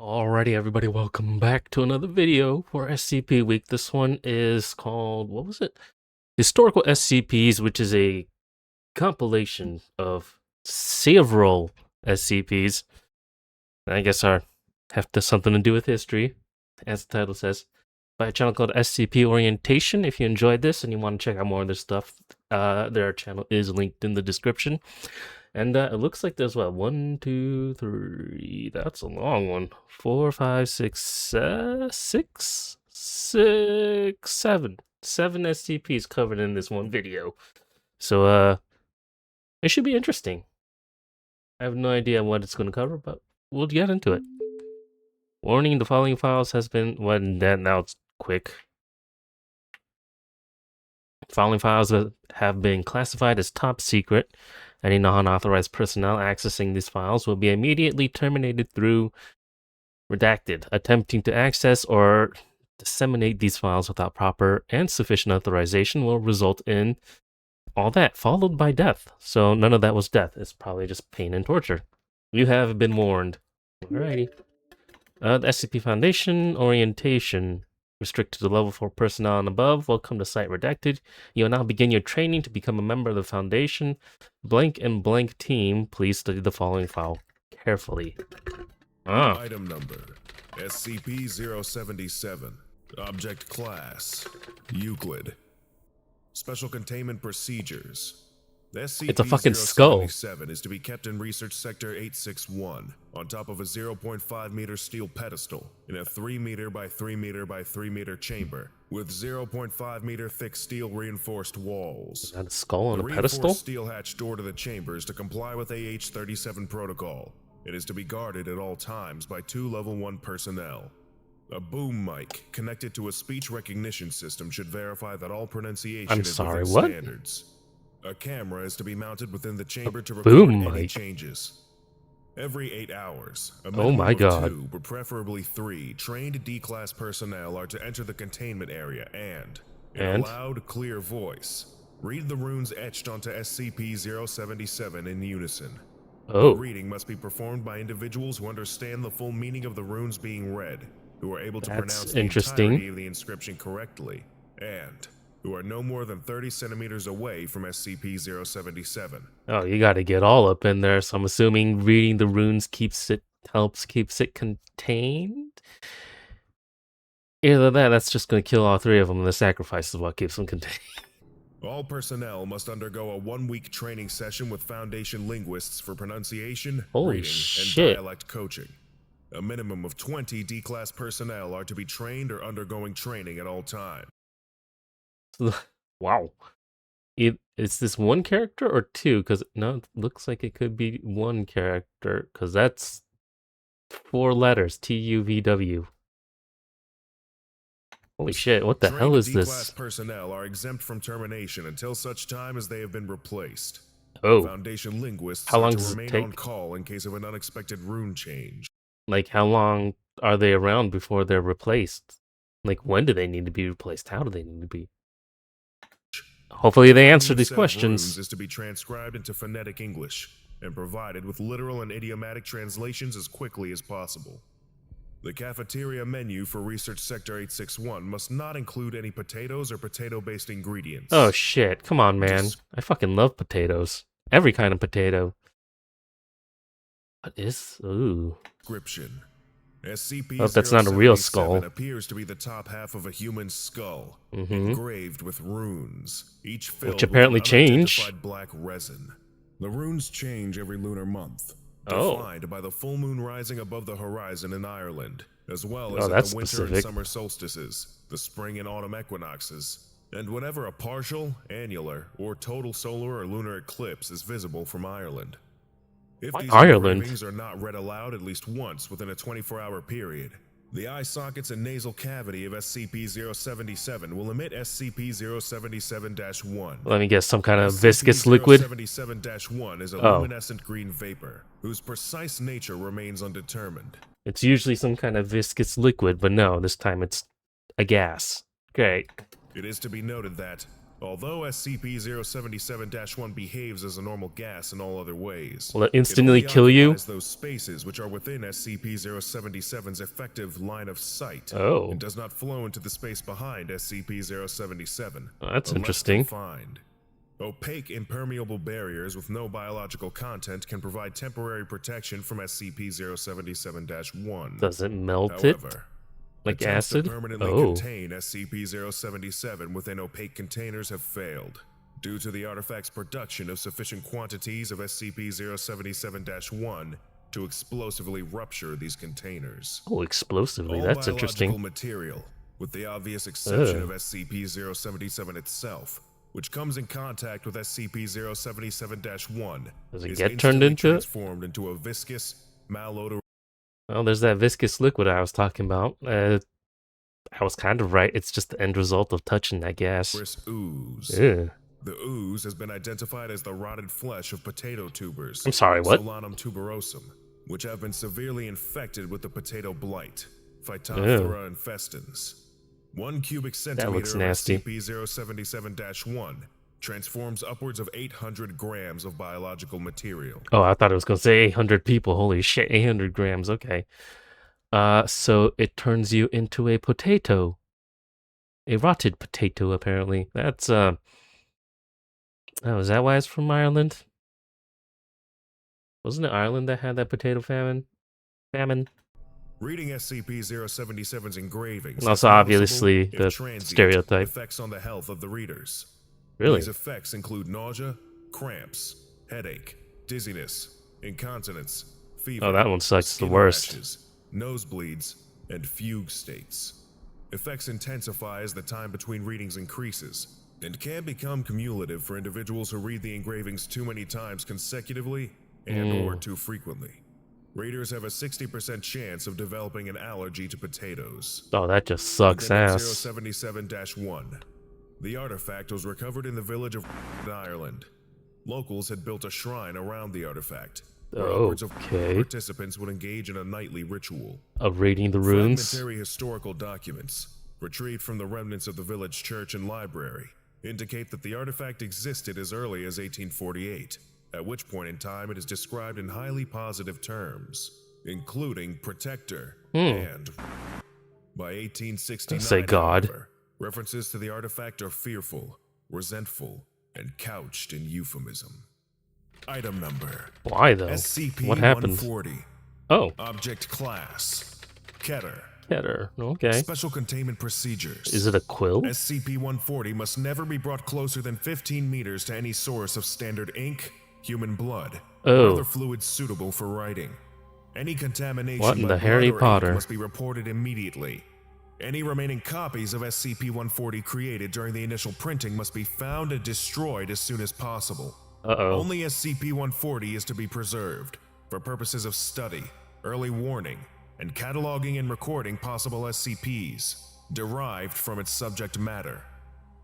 Alrighty, everybody, welcome back to another video for SCP Week. This one is called, what was it? Historical SCPs, which is a compilation of several SCPs. I guess something to do with history, as the title says. By a channel called SCP Orientation. If you enjoyed this and you want to check out more of this stuff, their channel is linked in the description. And it looks like there's what, 1, 2, 3. That's a long one. 4, 5, 6, 6, 7. 7 SCPs covered in this one video. So it should be interesting. I have no idea what it's going to cover, but we'll get into it. Warning: the following files has been now it's quick. Following files have been classified as top secret. Any non-authorized personnel accessing these files will be immediately terminated through redacted. Attempting to access or disseminate these files without proper and sufficient authorization will result in all that, followed by death. So none of that was death. It's probably just pain and torture. You have been warned. Alrighty. The SCP Foundation Orientation. Restricted to level 4 personnel and above. Welcome to Site Redacted. You will now begin your training to become a member of the Foundation. Blank and blank team, please study the following file carefully. Item number, SCP-077. Object Class, Euclid. Special Containment Procedures. It's a fucking skull. SCP-077 is to be kept in Research Sector 861, on top of a 0.5 meter steel pedestal, in a 3 meter by 3 meter by 3 meter chamber, with 0.5 meter thick steel reinforced walls. Is that a skull on a pedestal? The reinforced steel hatch door to the chamber is to comply with AH-37 protocol. It is to be guarded at all times by 2 Level 1 personnel. A boom mic connected to a speech recognition system should verify that all pronunciation is within standards. A camera is to be mounted within the chamber to record any changes. Every 8 hours, a minimum of 2, but preferably 3, trained D-Class personnel are to enter the containment area and, in a loud, clear voice, read the runes etched onto SCP-077 in unison. The reading must be performed by individuals who understand the full meaning of the runes being read, who are able to pronounce the entirety of the inscription correctly, and who are no more than 30 centimeters away from SCP-077. Oh, you gotta get all up in there, so I'm assuming reading the runes helps keeps it contained? Either that's just gonna kill all 3 of them, and the sacrifice is what keeps them contained. All personnel must undergo a 1-week training session with Foundation linguists for pronunciation, reading, and dialect coaching. A minimum of 20 D-Class personnel are to be trained or undergoing training at all times. Wow. Is this 1 character or 2? Because no, it looks like it could be 1 character, because that's 4 letters, TUVW. Holy shit, what the hell is this? D-Class personnel are exempt from termination until such time as they have been replaced. Oh. Foundation linguists how long are to does it remain take? on call in case of an unexpected rune change. Like, how long are they around before they're replaced? Like, when do they need to be replaced? How do they need to be? Hopefully they answer these questions. Runes is to be transcribed into phonetic English and provided with literal and idiomatic translations as quickly as possible. The cafeteria menu for Research Sector 861 must not include any potatoes or potato-based ingredients. Oh shit, come on, man. I fucking love potatoes. Every kind of potato. What is... Ooh. Description. SCP oh, that's not a real skull. Appears to be the top half of a human skull, engraved with runes, each filled which apparently with change. Black resin. The runes change every lunar month, defined by the full moon rising above the horizon in Ireland, as well as at the winter and summer solstices, the spring and autumn equinoxes, and whenever a partial, annular, or total solar or lunar eclipse is visible from Ireland. If these engravings are not read aloud at least once within a 24-hour period, the eye sockets and nasal cavity of SCP-077 will emit SCP-077-1. Let me guess, some kind of viscous liquid? SCP-077-1 is a luminescent green vapor, whose precise nature remains undetermined. It's usually some kind of viscous liquid, but no, this time it's a gas. Great. It is to be noted that, Although SCP-077-1 behaves as a normal gas in all other ways, Will it it instantly only kill you? occupies those spaces which are within SCP-077's effective line of sight, Oh, and does not flow into the space behind SCP-077, that's unless interesting. confined. Opaque, impermeable barriers with no biological content can provide temporary protection from SCP-077-1. Does it melt it? However, Like attempts acid? to permanently Oh. contain SCP-077 within opaque containers have failed, due to the artifact's production of sufficient quantities of SCP-077-1 to explosively rupture these containers. Oh, explosively. All That's biological interesting. material, with the obvious exception Ugh. of SCP-077 itself, which comes in contact with SCP-077-1, Does it is get turned instantly into it? transformed into a viscous, malodorous. Well, there's that viscous liquid I was talking about. I was kind of right. It's just the end result of touching that gas. Ooze. Ew. The ooze has been identified as the rotted flesh of potato tubers, I'm sorry, what? Solanum tuberosum, which have been severely infected with the potato blight, Phytophthora infestans. 1 cubic centimeter looks of nasty. SCP-077-1 transforms upwards of 800 grams of biological material. Oh, I thought it was going to say 800 people. Holy shit, 800 grams. Okay. So it turns you into a potato. A rotted potato, apparently. That's, oh, is that why it's from Ireland? Wasn't it Ireland that had that potato famine? Reading SCP-077's engravings And has also, noticeable, obviously, if the transient, stereotype. effects on the health of the readers. Really? These effects include nausea, cramps, headache, dizziness, incontinence, fever. Oh, that one sucks. The skin worst. rashes, nosebleeds, and fugue states. Effects intensify as the time between readings increases, and can become cumulative for individuals who read the engravings too many times consecutively and/or too frequently. Readers have a 60% chance of developing an allergy to potatoes. Oh, that just sucks Addendum ass. 077-1. The artifact was recovered in the village of Ireland. Locals had built a shrine around the artifact, where upwards of Okay. participants would engage in a nightly ritual. Of reading the runes? Fragmentary historical documents, retrieved from the remnants of the village church and library, indicate that the artifact existed as early as 1848, at which point in time it is described in highly positive terms, including protector and. By 1869, Say God. however, references to the artifact are fearful, resentful, and couched in euphemism. Item number: Why, though? What happened? SCP-140. Oh, Object class: Keter. Keter. Okay. Special containment procedures. Is it a quill? SCP-140 must never be brought closer than 15 meters to any source of standard ink, human blood, or Oh. other fluids suitable for writing. Any contamination What in by the blood Harry or ink Potter? must be reported immediately. Any remaining copies of SCP-140 created during the initial printing must be found and destroyed as soon as possible. Uh-oh. Only SCP-140 is to be preserved for purposes of study, early warning, and cataloging and recording possible SCPs derived from its subject matter.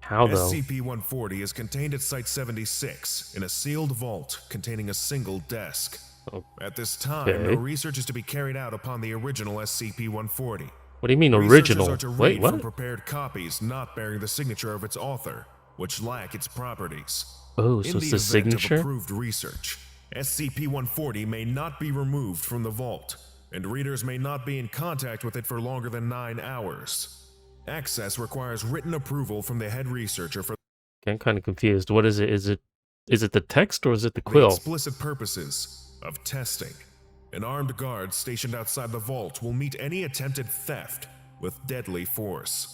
How, though? SCP-140 is contained at Site-76 in a sealed vault containing a single desk. Oh, At this time, okay. no research is to be carried out upon the original SCP-140. What do you mean Researchers original? are to Wait, read from what? prepared copies not bearing the signature of its author, which lack its properties. Oh, In so the it's the event of signature? approved research, SCP-140 may not be removed from the vault, and readers may not be in contact with it for longer than 9 hours. Access requires written approval from the head researcher for Okay, I'm kind of confused. What is it? Is it the text or is it the the quill? explicit purposes of testing. An armed guard stationed outside the vault will meet any attempted theft with deadly force.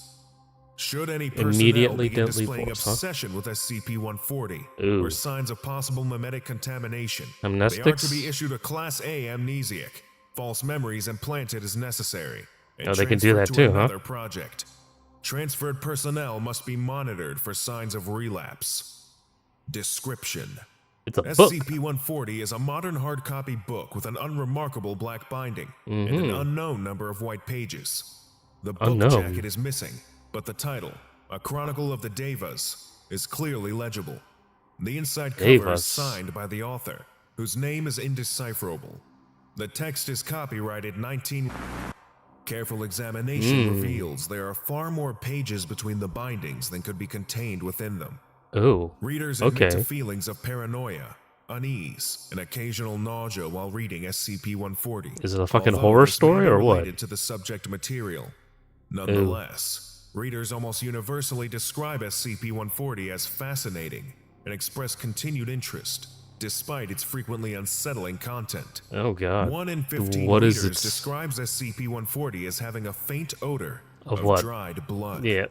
Should any personnel Immediately begin deadly displaying force, huh? obsession with SCP-140 Ooh. or signs of possible memetic contamination, they are Amnestics? to be issued a Class A amnesiac. False memories implanted as necessary, and Oh, they can do transferred that to too, huh? another project. Transferred personnel must be monitored for signs of relapse. Description: It's a book. SCP-140 is a modern hard copy book with an unremarkable black binding and an unknown number of white pages. The book Unknown. jacket is missing, but the title, A Chronicle of the Devas, is clearly legible. The inside cover Devas. is signed by the author, whose name is indecipherable. The text is copyrighted 19... Careful examination reveals there are far more pages between the bindings than could be contained within them. Oh, Readers admit to okay. feelings of paranoia, unease, and occasional nausea while reading SCP-140, Is it a fucking although horror this may story be or what? related to the subject material. Oh, Nonetheless, readers almost universally describe SCP-140 as fascinating and express continued interest, despite its frequently unsettling content. oh god. 1 in 15 What is readers its describes SCP-140 as having a faint odor of of what? dried blood. Yeah,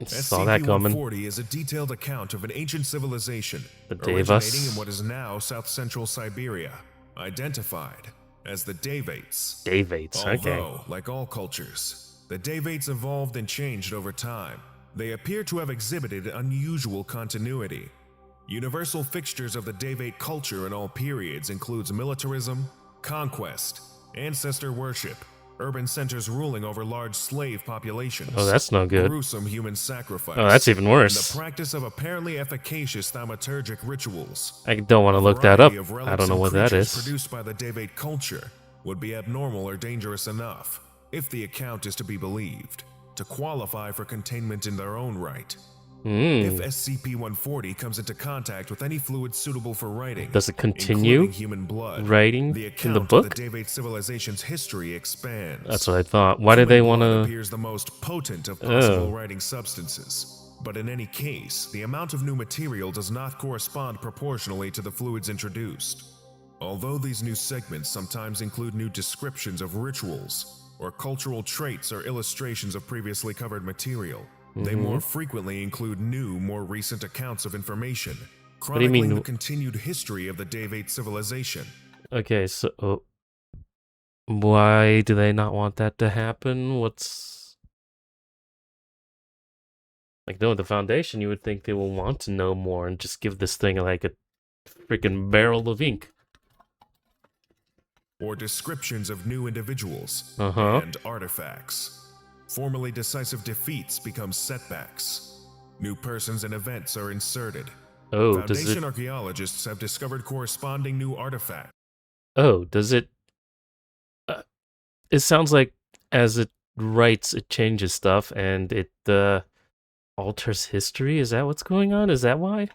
saw that coming. SCP-140 is a detailed account of an ancient civilization The originating in Devas. what is now south-central Siberia, identified as the Davates. Davates. Okay. Although, like all cultures, the Davates evolved and changed over time, they appear to have exhibited unusual continuity. Universal fixtures of the Davate culture in all periods includes militarism, conquest, ancestor worship, urban centers ruling over large slave populations, Oh, that's no good. gruesome human sacrifice, Oh, that's even and worse. the practice of apparently efficacious thaumaturgic rituals. I don't want A to look that up. variety of I relics don't know and what that creatures is. produced by the Davate culture would be abnormal or dangerous enough, if the account is to be believed, to qualify for containment in their own right. If SCP-140 comes into contact with any fluid suitable for writing, Does it continue including human blood, writing the in account the of book? the Davate civilization's history expands. That's what I thought. Why do Human they blood want to? appears the most potent of possible Oh, writing substances, but in any case, the amount of new material does not correspond proportionally to the fluids introduced. Although these new segments sometimes include new descriptions of rituals, or cultural traits or illustrations of previously covered material, they more frequently include new, more recent accounts of information, do you chronicling mean? the continued history of the Davate civilization. Okay, so why do they not want that to happen? What's like, no, the Foundation, you would think they will want to know more and just give this thing like a freaking barrel of ink. Or descriptions of new individuals Uh-huh. and artifacts. Formerly decisive defeats become setbacks. New persons and events are inserted. Oh, does Foundation it? archaeologists have discovered corresponding new artifacts. Oh, does it? It sounds like as it writes, it changes stuff and it alters history. Is that what's going on? Is that why?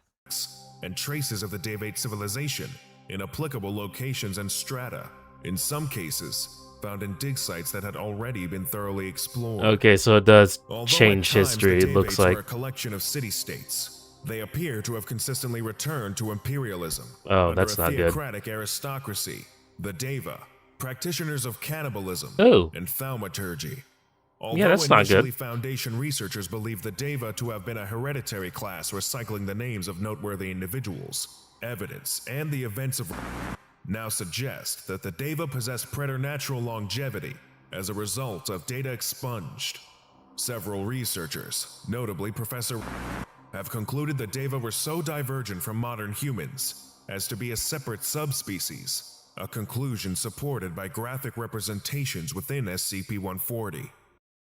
And traces of the Davate civilization in applicable locations and strata, in some cases, found in dig sites that had already been thoroughly explored. Okay, so it does Although change at times history. the It looks Davates were like. a collection of city-states, they appear to have consistently returned to imperialism Oh, under a that's not good. theocratic aristocracy, the Deva, practitioners of cannibalism Oh, and thaumaturgy. yeah, Although that's not initially good. Foundation researchers believed the Deva to have been a hereditary class recycling the names of noteworthy individuals, evidence and the events of now suggest that the Deva possess preternatural longevity as a result of data expunged. Several researchers, notably Professor, have concluded the Deva were so divergent from modern humans as to be a separate subspecies, a conclusion supported by graphic representations within SCP-140.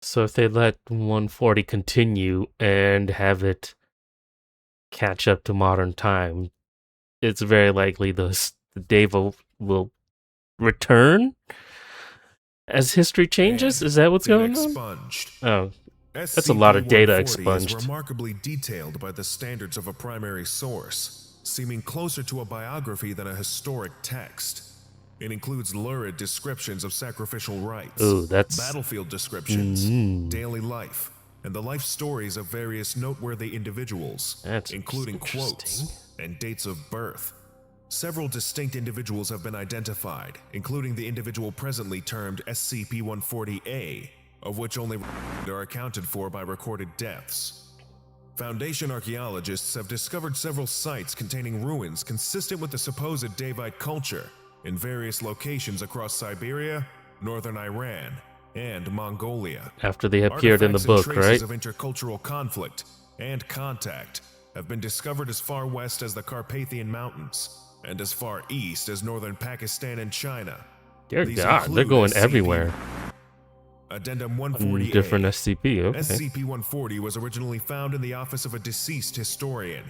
So if they let 140 continue and have it catch up to modern time, it's very likely the Deva will return as history changes. And Is that what's been going on? expunged. Oh, that's a lot of data SCP-140 is expunged. remarkably detailed by the standards of a primary source, seeming closer to a biography than a historic text. It includes lurid descriptions of sacrificial rites, Ooh, that's battlefield descriptions, daily life, and the life stories of various noteworthy individuals, That's including interesting. quotes and dates of birth. Several distinct individuals have been identified, including the individual presently termed SCP-140-A, of which only are accounted for by recorded deaths. Foundation archaeologists have discovered several sites containing ruins consistent with the supposed Davite culture in various locations across Siberia, northern Iran, and Mongolia. After they appeared in the Artifacts and book, traces right? of intercultural conflict and contact have been discovered as far west as the Carpathian Mountains and as far east as northern Pakistan and China. Dear These God, they're include going SCP everywhere. Addendum On 140A. different SCP, okay. SCP-140 was originally found in the office of a deceased historian.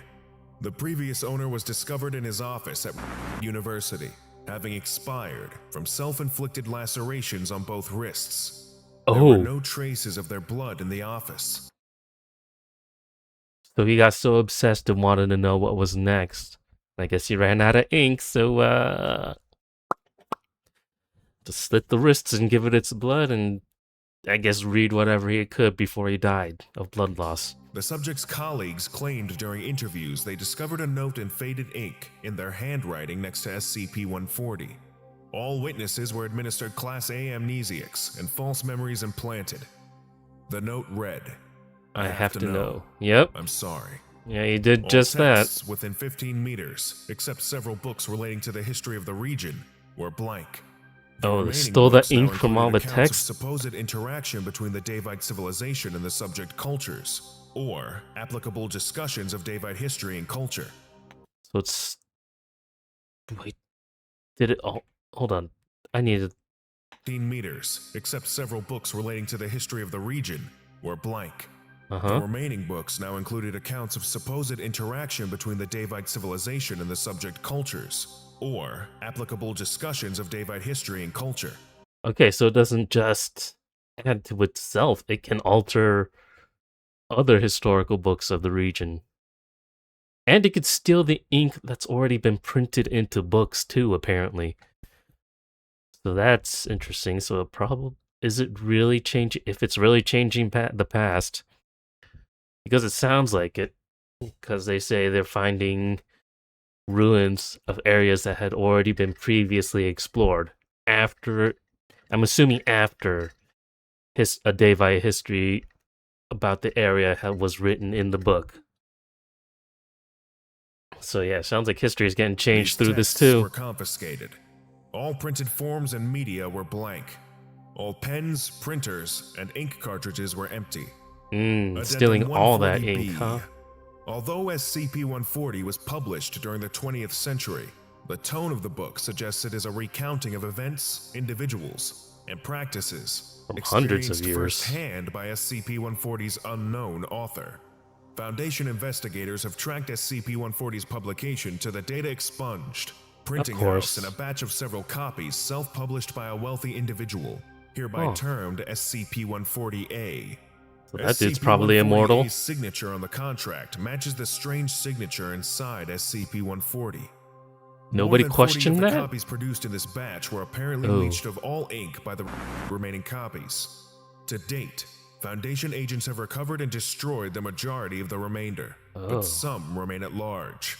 The previous owner was discovered in his office at University, having expired from self-inflicted lacerations on both wrists. There were Oh, no traces of their blood in the office. So he got so obsessed and wanted to know what was next. I guess he ran out of ink, so just slit the wrists and give it its blood, and I guess read whatever he could before he died of blood loss. The subject's colleagues claimed during interviews they discovered a note in faded ink in their handwriting next to SCP-140. All witnesses were administered Class A amnesiacs and false memories implanted. The note read, I have to know. Yep. I'm sorry. Yeah, he did All just that. texts within 15 meters, except several books relating to the history of the region, were blank. The Oh, they remaining stole the books now ink from all the included accounts of text? supposed interaction between the Davite civilization and the subject cultures, or applicable discussions of Davite history and culture. So it's... Wait, did it... Oh, hold on. I needed... 15 meters, except several books relating to the history of the region, were blank. The Uh-huh. remaining books now included accounts of supposed interaction between the Davite civilization and the subject cultures, or applicable discussions of Davite history and culture. Okay, so it doesn't just add to itself. It can alter other historical books of the region. And it could steal the ink that's already been printed into books too, apparently. So that's interesting. So it probably... Is it really changing... If it's really changing the past... Because it sounds like it. Because they say they're finding ruins of areas that had already been previously explored. After... I'm assuming after a Davite history about the area was written in the book. So yeah, sounds like history is getting changed through this These texts too. were confiscated. All printed forms and media were blank. All pens, printers, and ink cartridges were empty. Stealing all that 140B. ink, huh? Although SCP-140 was published during the 20th century, the tone of the book suggests it is a recounting of events, individuals, and practices From hundreds of experienced years. firsthand by SCP-140's unknown author. Foundation investigators have tracked SCP-140's publication to the data expunged, printing house, and a batch of several copies self-published by a wealthy individual, hereby termed SCP-140-A. So that dude's probably immortal. SCP-140-A's signature on the contract matches the strange signature inside SCP-140. Nobody More than 40 questioned of the that? copies produced in this batch were apparently leached of all ink by the remaining copies. To date, Foundation agents have recovered and destroyed the majority of the remainder, but some remain at large.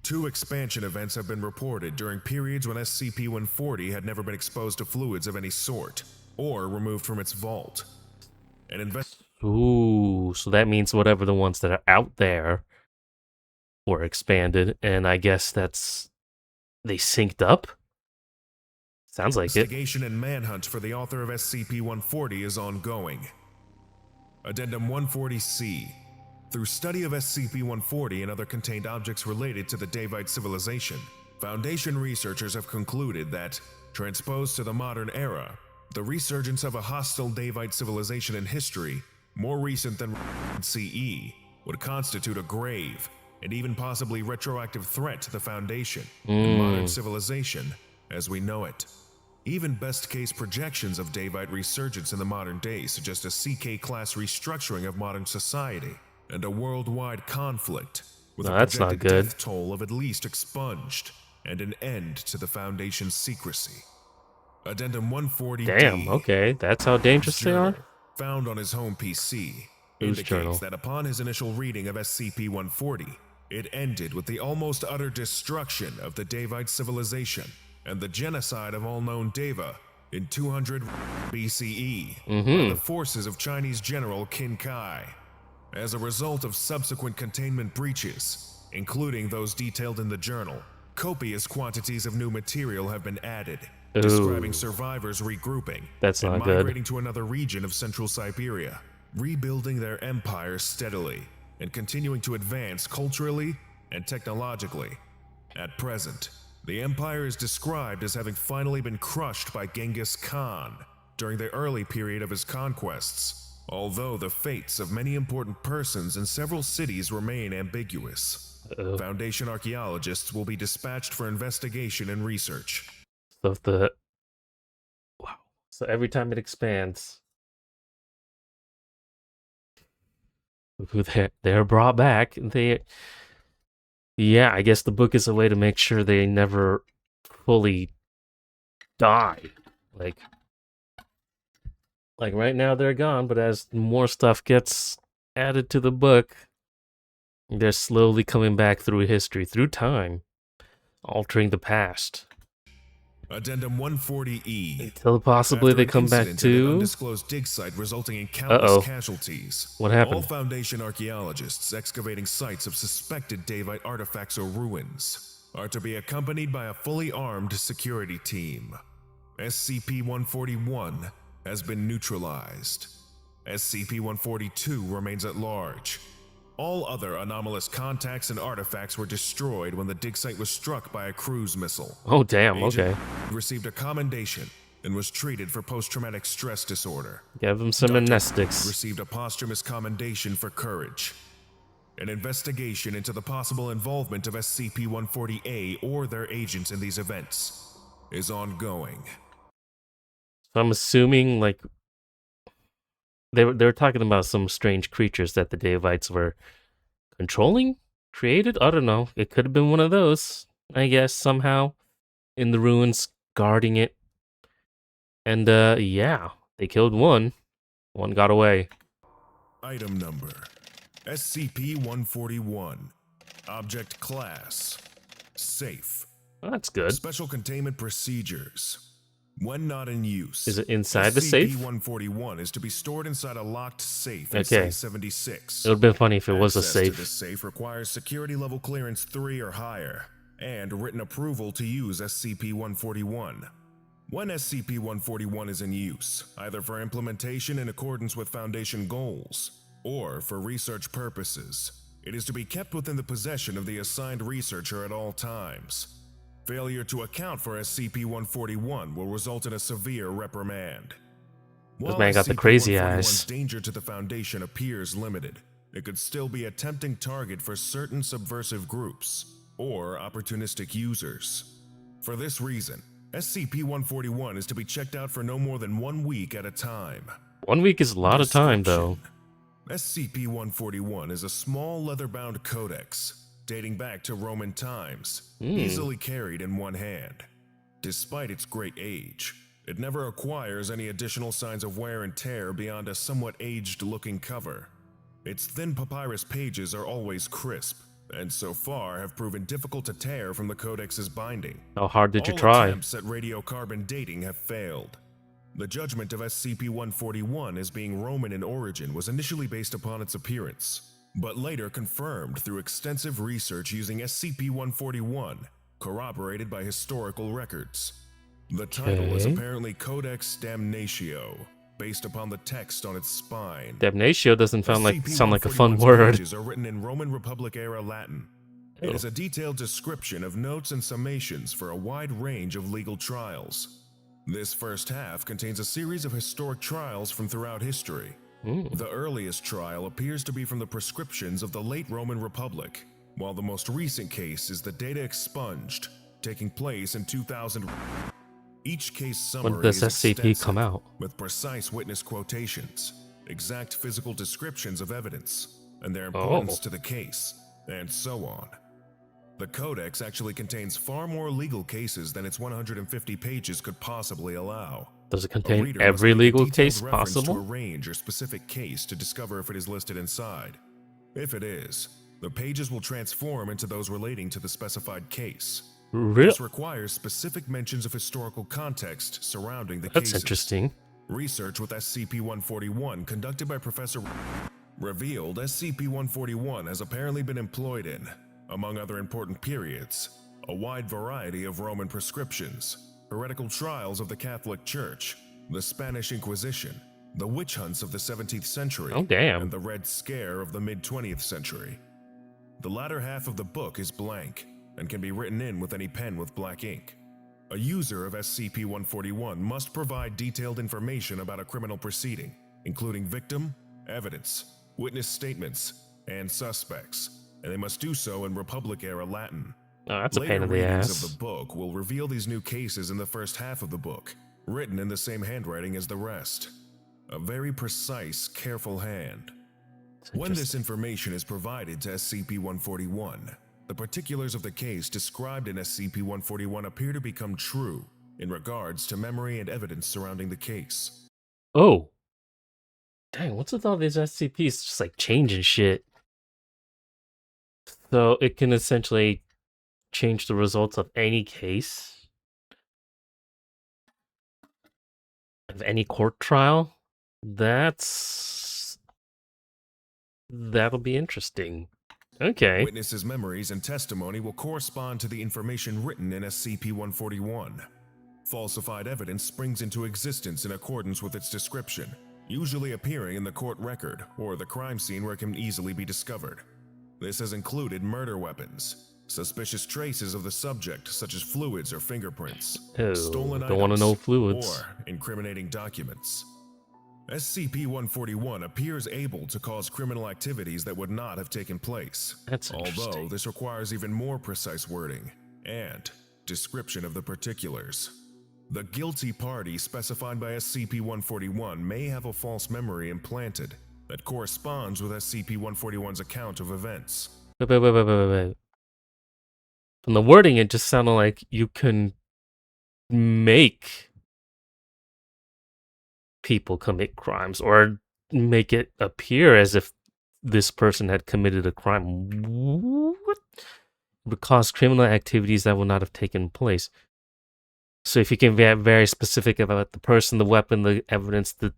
2 expansion events have been reported during periods when SCP-140 had never been exposed to fluids of any sort, or removed from its vault. Ooh, so that means whatever the ones that are out there were expanded, and I guess that's... They synced up? Sounds like it. Investigation and manhunt for the author of SCP-140 is ongoing. Addendum 140-C. Through study of SCP-140 and other contained objects related to the Davite civilization, Foundation researchers have concluded that, transposed to the modern era, the resurgence of a hostile Davite civilization in history, more recent than CE, would constitute a grave and even possibly retroactive threat to the Foundation and modern civilization as we know it. Even best-case projections of Davite resurgence in the modern day suggest a CK-class restructuring of modern society and a worldwide conflict with a that's not projected good. death toll of at least expunged and an end to the Foundation's secrecy. Addendum 140-D. Damn, okay, that's how dangerous they are? Found on his home PC, Whose indicates journal? that upon his initial reading of SCP-140, it ended with the almost utter destruction of the Davite civilization and the genocide of all known Deva in 200 BCE by the forces of Chinese General Qin Kai. As a result of subsequent containment breaches, including those detailed in the journal, copious quantities of new material have been added, describing survivors regrouping That's and not good. migrating to another region of central Siberia, rebuilding their empire steadily and continuing to advance culturally and technologically. At present, the empire is described as having finally been crushed by Genghis Khan during the early period of his conquests, although the fates of many important persons in several cities remain ambiguous. Foundation archaeologists will be dispatched for investigation and research. So if the... Wow. So every time it expands, who they're brought back. Yeah, I guess the book is a way to make sure they never fully die. Like, like right now they're gone, but as more stuff gets added to the book, they're slowly coming back through history, through time, altering the past. Addendum 140E. Until possibly After they an come back incident at an to... undisclosed dig site resulting in countless Uh-oh. casualties, What all happened? Foundation archaeologists excavating sites of suspected Davite artifacts or ruins are to be accompanied by a fully armed security team. SCP-141 has been neutralized. SCP-142 remains at large. All other anomalous contacts and artifacts were destroyed when the dig site was struck by a cruise missile. Oh, damn, Agent okay. received a commendation and was treated for post-traumatic stress disorder. Give them some Dr. amnestics. received a posthumous commendation for courage. An investigation into the possible involvement of SCP-140-A or their agents in these events is ongoing. So I'm assuming, like, they were talking about some strange creatures that the Davites were controlling, created. I don't know. It could have been one of those, I guess, somehow in the ruins, guarding it. And yeah, they killed one. One got away. Item number SCP-141. Object class Safe. Well, that's good. Special containment procedures. When not in use, Is it inside the safe? SCP-141 is to be stored inside a locked safe in Okay. Site-76. It would have been funny if it was a Access to safe. this safe requires security level clearance 3 or higher, and written approval to use SCP-141. When SCP-141 is in use, either for implementation in accordance with Foundation goals, or for research purposes, it is to be kept within the possession of the assigned researcher at all times. Failure to account for SCP-141 will result in a severe reprimand. While man got the crazy SCP-141's eyes. danger to the Foundation appears limited, it could still be a tempting target for certain subversive groups or opportunistic users. For this reason, SCP-141 is to be checked out for no more than 1 week at a time. 1 week is a lot of time, though. SCP-141 is a small leather-bound codex dating back to Roman times, easily carried in one hand. Despite its great age, it never acquires any additional signs of wear and tear beyond a somewhat aged-looking cover. Its thin papyrus pages are always crisp, and so far have proven difficult to tear from the codex's binding. How hard did you All try? attempts at radiocarbon dating have failed. The judgment of SCP-141 as being Roman in origin was initially based upon its appearance, but later confirmed through extensive research using SCP-141, corroborated by historical records. The title is Okay. apparently Codex Damnatio, based upon the text on its spine. Damnatio doesn't sound like a fun SCP-141's word. pages are written in Roman Republic-era Latin. It is a detailed description of notes and summations for a wide range of legal trials. This first half contains a series of historic trials from throughout history. The earliest trial appears to be from the prescriptions of the late Roman Republic, while the most recent case is the data expunged, taking place in 2000. Each case summary When does is SCP extensive, come out? with precise witness quotations, exact physical descriptions of evidence, and their importance to the case, and so on. The Codex actually contains far more legal cases than its 150 pages could possibly allow. Does it A contain reader must every make a legal detailed case reference to a possible? range or specific case to discover if it is listed inside. If it is, the pages will transform into those relating to the specified case. This requires specific mentions of historical context surrounding the That's cases. interesting. Research with SCP-141 conducted by Professor revealed SCP-141 has apparently been employed in, among other important periods, a wide variety of Roman prescriptions, heretical trials of the Catholic Church, the Spanish Inquisition, the witch hunts of the 17th century, Oh, damn. and the Red Scare of the mid-20th century. The latter half of the book is blank and can be written in with any pen with black ink. A user of SCP-141 must provide detailed information about a criminal proceeding, including victim, evidence, witness statements, and suspects, and they must do so in Republic-era Latin. Oh, that's a Later pain in the readings ass. of the book will reveal these new cases in the first half of the book, written in the same handwriting as the rest. A very precise, careful hand. When this information is provided to SCP-141, the particulars of the case described in SCP-141 appear to become true in regards to memory and evidence surrounding the case. Oh. Dang, what's with all these SCPs just like changing shit? So it can essentially change the results of any case? Of any court trial? That'll be interesting. Okay. Witnesses' memories and testimony will correspond to the information written in SCP-141. Falsified evidence springs into existence in accordance with its description, usually appearing in the court record or the crime scene where it can easily be discovered. This has included murder weapons, suspicious traces of the subject such as fluids or fingerprints, Oh, stolen don't want to items, know fluids. or incriminating documents. SCP-141 appears able to cause criminal activities that would not have taken place, That's although interesting. this requires even more precise wording and description of the particulars. The guilty party specified by SCP-141 may have a false memory implanted that corresponds with SCP-141's account of events. Wait. From the wording, it just sounded like you can make people commit crimes or make it appear as if this person had committed a crime. What? Would cause criminal activities that would not have taken place. So if you can be very specific about the person, the weapon, the evidence, the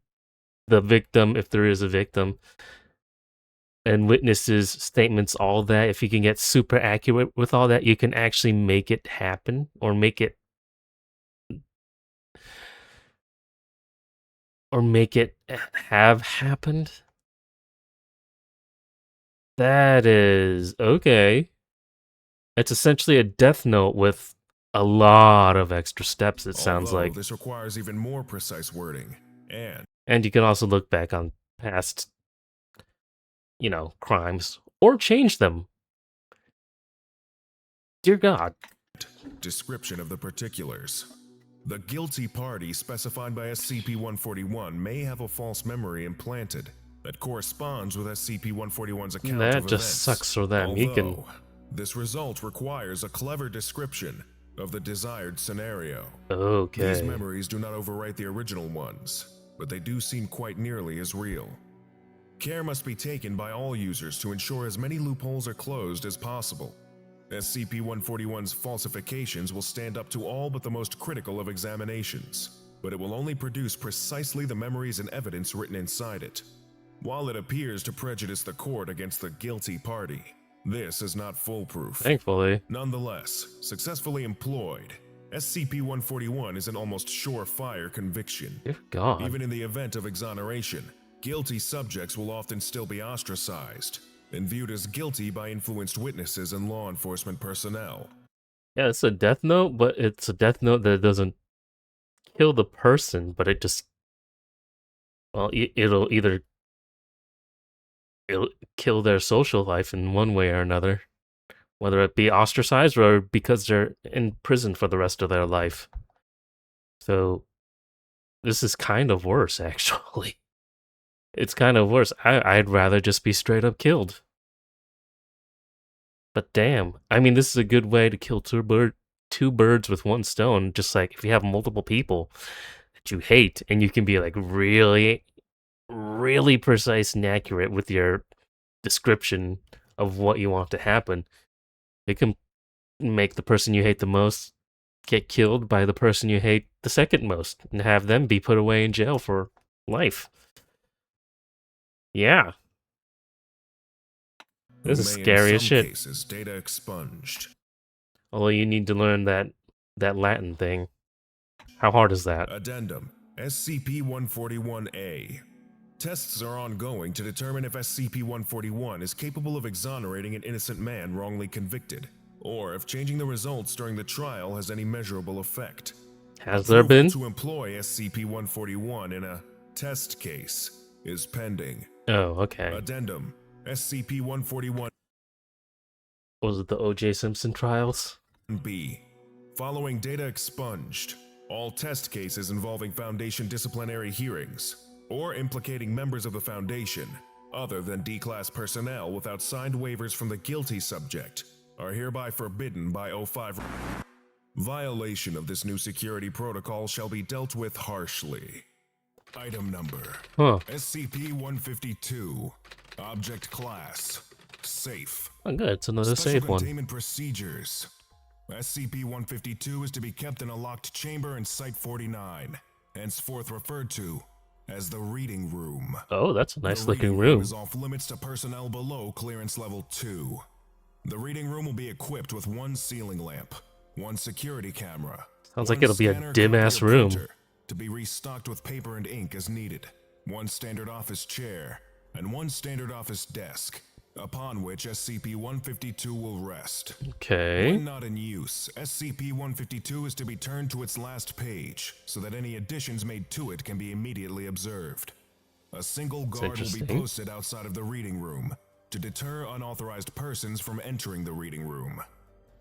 victim, if there is a victim, and witnesses, statements, all that, if you can get super accurate with all that, you can actually make it happen or make it have happened. That is okay. It's essentially a death note with a lot of extra steps, it sounds Although like. this requires even more precise wording, And you can also look back on past, crimes or change them. Dear God. description of the particulars. The guilty party specified by SCP-141 may have a false memory implanted that corresponds with SCP-141's account That of events. just sucks for them. You can... Although, this result requires a clever description of the desired scenario. Okay. These memories do not overwrite the original ones, but they do seem quite nearly as real. Care must be taken by all users to ensure as many loopholes are closed as possible. SCP-141's falsifications will stand up to all but the most critical of examinations, but it will only produce precisely the memories and evidence written inside it. While it appears to prejudice the court against the guilty party, this is not foolproof. Thankfully. Nonetheless, successfully employed, SCP-141 is an almost surefire conviction. Dear God. Even in the event of exoneration, guilty subjects will often still be ostracized and viewed as guilty by influenced witnesses and law enforcement personnel. Yeah, it's a death note, but it's a death note that doesn't kill the person, but it just... Well, it'll kill their social life in one way or another. Whether it be ostracized or because they're in prison for the rest of their life. So, this is kind of worse, actually. It's kind of worse. I'd rather just be straight up killed. But damn, I mean, this is a good way to kill two birds with one stone. Just like if you have multiple people that you hate, and you can be like really, really precise and accurate with your description of what you want to happen, it can make the person you hate the most get killed by the person you hate the second most, and have them be put away in jail for life. Yeah. This is scary as shit. Cases, data expunged. Although you need to learn that Latin thing. How hard is that? Addendum: SCP-141-A. Tests are ongoing to determine if SCP-141 is capable of exonerating an innocent man wrongly convicted, or if changing the results during the trial has any measurable effect. Has there been? To employ SCP-141 in a test case is pending. Oh, okay. Addendum: SCP-141-B. Was it the O.J. Simpson trials? Following data expunged, all test cases involving Foundation disciplinary hearings or implicating members of the Foundation other than D-Class personnel without signed waivers from the guilty subject are hereby forbidden by O5. Violation of this new security protocol shall be dealt with harshly. Item number Huh. SCP-152. Object Class Safe. Oh, good. It's another Special safe one. containment procedures. SCP-152 is to be kept in a locked chamber in Site-49, henceforth referred to as the Reading Room. Oh, that's a The nice Reading looking room. is off limits to personnel below Clearance Level 2. The Reading Room will be equipped with one ceiling lamp, one security camera. Sounds like one it'll be a scanner, dim-ass copy, or room. printer to be restocked with paper and ink as needed, one standard office chair, and one standard office desk, upon which SCP-152 will rest. Okay. When not in use, SCP-152 is to be turned to its last page, so that any additions made to it can be immediately observed. A single guard will be interesting. posted outside of the Reading Room to deter unauthorized persons from entering the Reading Room.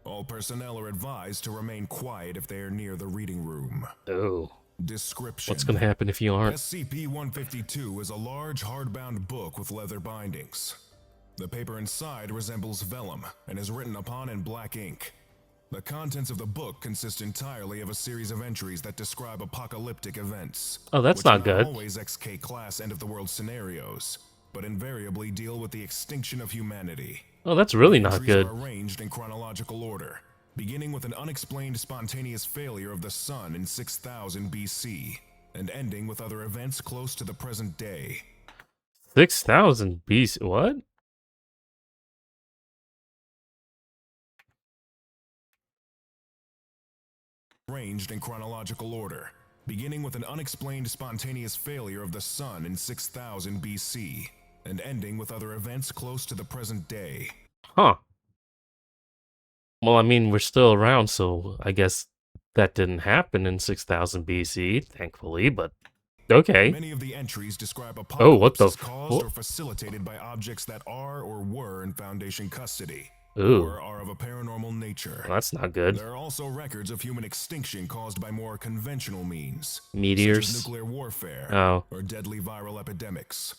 All personnel are advised to remain quiet if they are near the Reading Room. Oh. Description. What's gonna happen if you aren't? SCP-152 is a large hardbound book with leather bindings. The paper inside resembles vellum and is written upon in black ink. The contents of the book consist entirely of a series of entries that describe apocalyptic events. Oh, that's which not are good. Always XK class end-of-the-world scenarios, but invariably deal with the extinction of humanity. Oh, that's really The not entries good. are arranged in chronological order, beginning with an unexplained spontaneous failure of the sun in 6000 BC, and ending with other events close to the present day. 6,000 BC. What? Arranged in chronological order, beginning with an unexplained spontaneous failure of the sun in 6000 BC, and ending with other events close to the present day. Huh. Well, I mean, we're still around, so I guess that didn't happen in 6,000 BC, thankfully, but okay. Many of the entries describe Oh, what the apocalypses caused or facilitated by objects that are or were in Foundation custody, Ooh. or are of a paranormal nature. Well, that's not good. There are also records of human extinction caused by more conventional means, Meteors. such as nuclear warfare Oh. or deadly viral epidemics.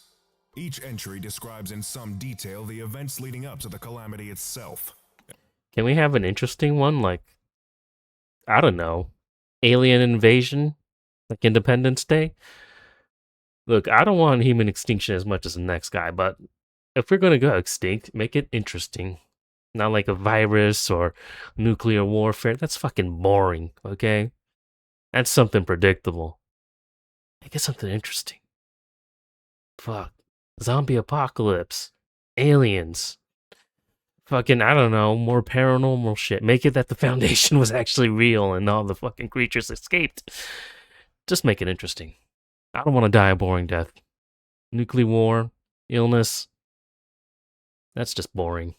Each entry describes in some detail the events leading up to the calamity itself. Can we have an interesting one? Like, I don't know, alien invasion? Like Independence Day? Look, I don't want human extinction as much as the next guy, but if we're gonna go extinct, make it interesting. Not like a virus or nuclear warfare. That's fucking boring, okay? That's something predictable. Make it something interesting. Fuck. Zombie apocalypse. Aliens. Fucking, I don't know, more paranormal shit. Make it that the Foundation was actually real and all the fucking creatures escaped. Just make it interesting. I don't want to die a boring death. Nuclear war, illness. That's just boring.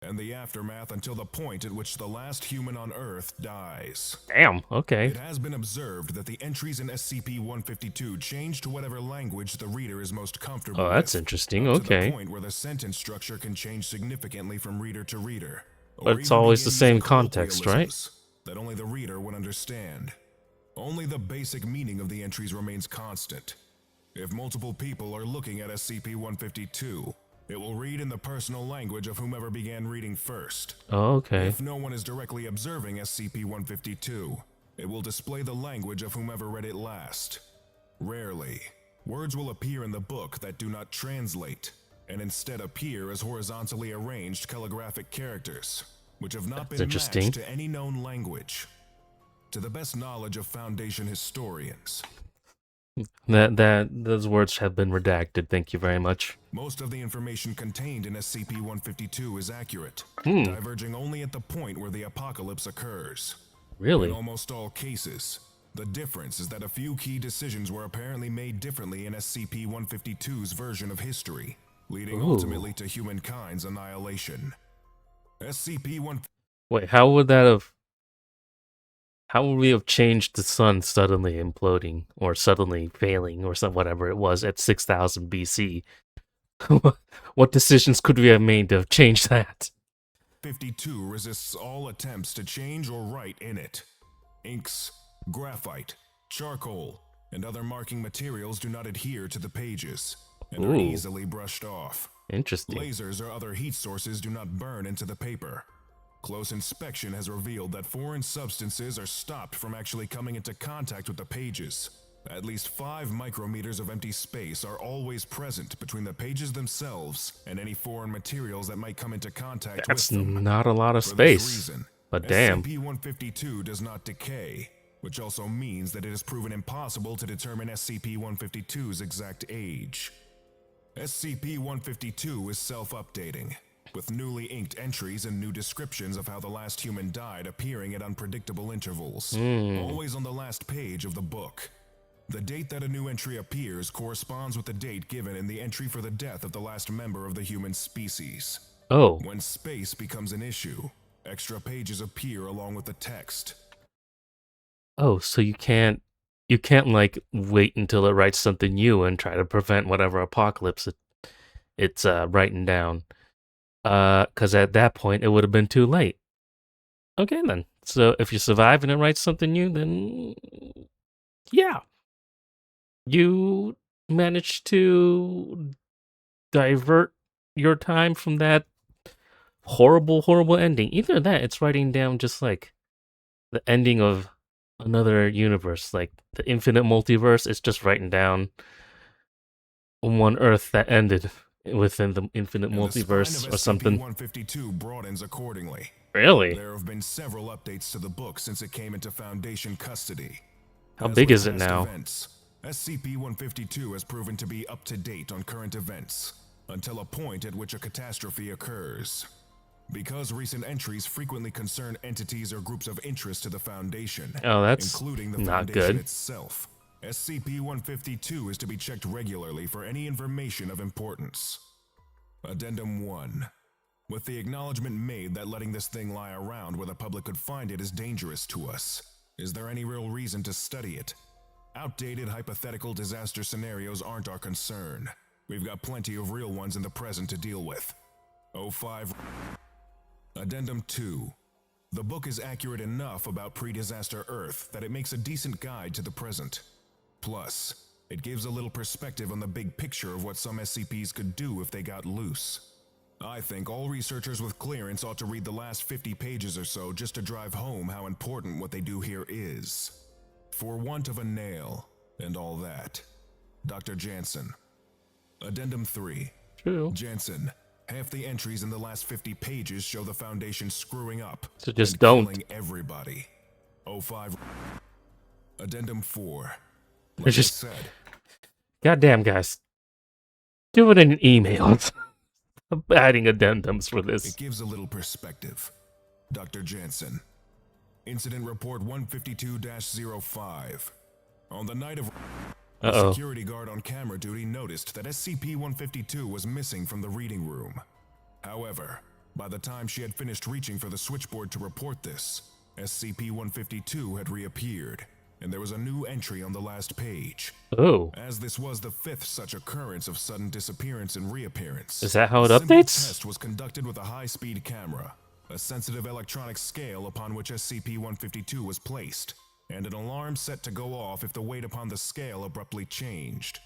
And the aftermath until the point at which the last human on Earth dies. Damn, okay. It has been observed that the entries in SCP-152 change to whatever language the reader is most comfortable with. Oh, that's interesting, up to the okay. point where the sentence structure can change significantly from reader to reader. But it's always the same context, right? That only the reader would understand. Only the basic meaning of the entries remains constant. If multiple people are looking at SCP-152, it will read in the personal language of whomever began reading first. Oh, okay. If no one is directly observing SCP-152, it will display the language of whomever read it last. Rarely, words will appear in the book that do not translate, and instead appear as horizontally arranged calligraphic characters, which have not been matched to any known language. To the best knowledge of Foundation historians, Those words have been redacted, thank you very much. most of the information contained in SCP-152 is accurate, diverging only at the point where the apocalypse occurs. Really? In almost all cases, the difference is that a few key decisions were apparently made differently in SCP-152's version of history, leading ultimately to humankind's annihilation. SCP-1... Wait, how would we have changed the sun suddenly imploding, or suddenly failing, or whatever it was at 6,000 BC? What decisions could we have made to have changed that? 52 resists all attempts to change or write in it. Inks, graphite, charcoal, and other marking materials do not adhere to the pages. and are Ooh, easily brushed off. interesting. Lasers or other heat sources do not burn into the paper. Close inspection has revealed that foreign substances are stopped from actually coming into contact with the pages. At least 5 micrometers of empty space are always present between the pages themselves and any foreign materials that might come into contact That's with them. not a lot of For this space. reason, But damn. SCP-152 does not decay, which also means that it is proven impossible to determine SCP-152's exact age. SCP-152 is self-updating, with newly inked entries and new descriptions of how the last human died appearing at unpredictable intervals, always on the last page of the book. The date that a new entry appears corresponds with the date given in the entry for the death of the last member of the human species. Oh. When space becomes an issue, extra pages appear along with the text. Oh, so you can't like wait until it writes something new and try to prevent whatever apocalypse it's writing down. 'Cause at that point it would have been too late. Okay then. So if you survive and it writes something new, then yeah. You managed to divert your time from that horrible, horrible ending. Either that, it's writing down just like the ending of another universe, like the infinite multiverse. It's just writing down one Earth that ended within the infinite And the spine multiverse of or something. SCP-152 broadens accordingly. Really? There have been several updates to the book since it came into Foundation custody. How As big with is it past now? Events, SCP-152 has proven to be up to date on current events, until a point at which a catastrophe occurs. Because recent entries frequently concern entities or groups of interest to the Foundation, Oh, that's including the not Foundation good. itself, SCP-152 is to be checked regularly for any information of importance. Addendum 1. With the acknowledgement made that letting this thing lie around where the public could find it is dangerous to us, is there any real reason to study it? Outdated hypothetical disaster scenarios aren't our concern. We've got plenty of real ones in the present to deal with. 05. Addendum 2. The book is accurate enough about pre-disaster Earth that it makes a decent guide to the present. Plus, it gives a little perspective on the big picture of what some SCPs could do if they got loose. I think all researchers with clearance ought to read the last 50 pages or so just to drive home how important what they do here is. For want of a nail, and all that. Dr. Jansen. Addendum 3. True. Jansen, half the entries in the last 50 pages show the Foundation screwing up So just and don't. killing everybody. 05. Addendum 4. It's Like just- I said, Goddamn, guys. Do it in an email. I'm adding addendums for this. it gives a little perspective. Dr. Jansen. Incident Report 152-05. On the night of... A Uh-oh. security guard on camera duty noticed that SCP-152 was missing from the reading room. However, by the time she had finished reaching for the switchboard to report this, SCP-152 had reappeared, and there was a new entry on the last page. Oh. As this was the 5th such occurrence of sudden disappearance and reappearance, Is that how it a simple updates? test was conducted with a high-speed camera, a sensitive electronic scale upon which SCP-152 was placed, and an alarm set to go off if the weight upon the scale abruptly changed.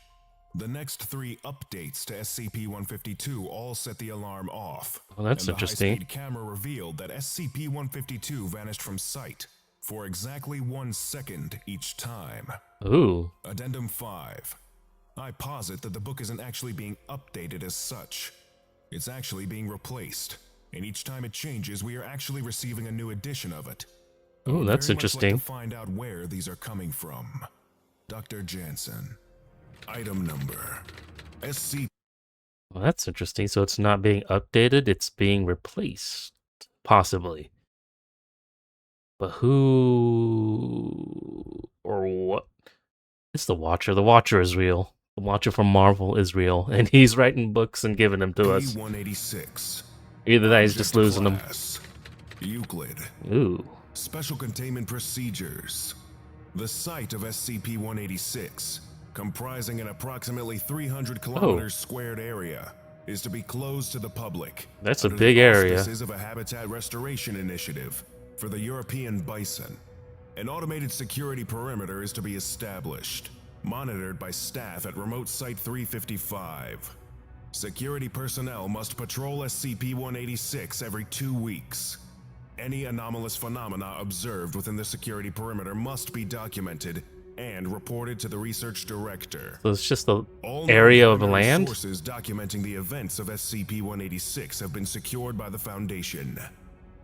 The next 3 updates to SCP-152 all set the alarm off. Well, that's and the interesting. high-speed camera revealed that SCP-152 vanished from sight for exactly 1 second each time. Ooh. Addendum 5. I posit that the book isn't actually being updated as such. It's actually being replaced, and each time it changes, we are actually receiving a new edition of it. I Ooh, would that's very much interesting. like to find out where these are coming from. Dr. Jansen. Item number. SCP. Well, that's interesting. So it's not being updated, it's being replaced. Possibly. But who or what? It's the Watcher. The Watcher is real. The Watcher from Marvel is real. And he's writing books and giving them to us. P-186. Either that, he's just losing them. Class. Euclid. Ooh. Special Containment Procedures. The site of SCP-186, comprising an approximately 300 kilometers squared area, is to be closed to the public. That's a under big the area. auspices of a habitat restoration initiative for the European bison. An automated security perimeter is to be established. monitored by staff at remote Site 355. Security personnel must patrol SCP-186 every 2 weeks. Any anomalous phenomena observed within the security perimeter must be documented and reported to the research director. So it's just the All area of primary land? sources documenting the events of SCP-186 have been secured by the Foundation.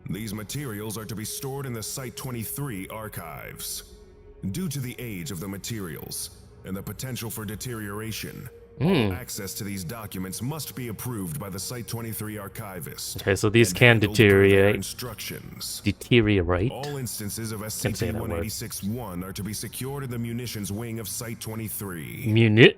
These materials are to be stored in the Site-23 archives. Due to the age of the materials and the potential for deterioration, all access to these documents must be approved by the Site-23 archivist. Okay, so these and can handled per their deteriorate. Instructions. Deteriorate? All instances of Can't say that word. SCP-186-1 are to be secured in the munitions wing of Site-23. Munit?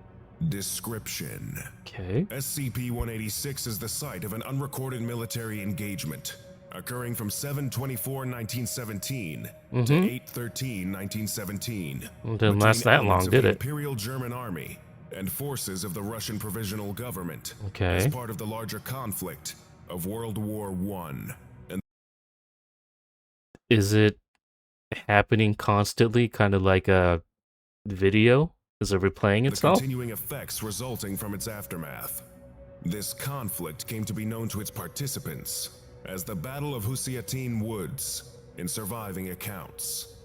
Description: Okay. SCP-186 is the site of an unrecorded military engagement occurring from 7/24/1917 to 8/13/1917 Well, didn't last that long, did the it? Imperial German Army and forces of the Russian Provisional Government Okay. as part of the larger conflict of World War I. And Is it happening constantly, kind of like a video? Is it replaying the itself? continuing effects resulting from its aftermath. This conflict came to be known to its participants as the Battle of Husiatyn Woods in surviving accounts.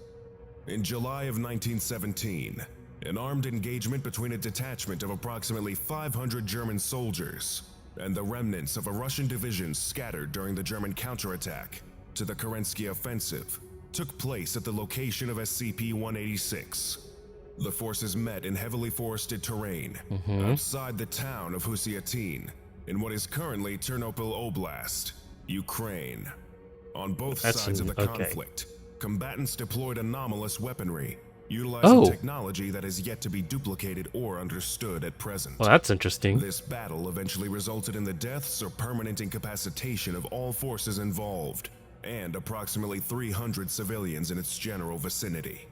In July of 1917, an armed engagement between a detachment of approximately 500 German soldiers and the remnants of a Russian division scattered during the German counterattack to the Kerensky offensive took place at the location of SCP-186. The forces met in heavily forested terrain outside the town of Husiatyn in what is currently Ternopil Oblast, Ukraine. On both sides of the conflict, combatants deployed anomalous weaponry, utilizing technology that is yet to be duplicated or understood at present. Well, that's interesting. This battle eventually resulted in the deaths or permanent incapacitation of all forces involved, and approximately 300 civilians in its general vicinity.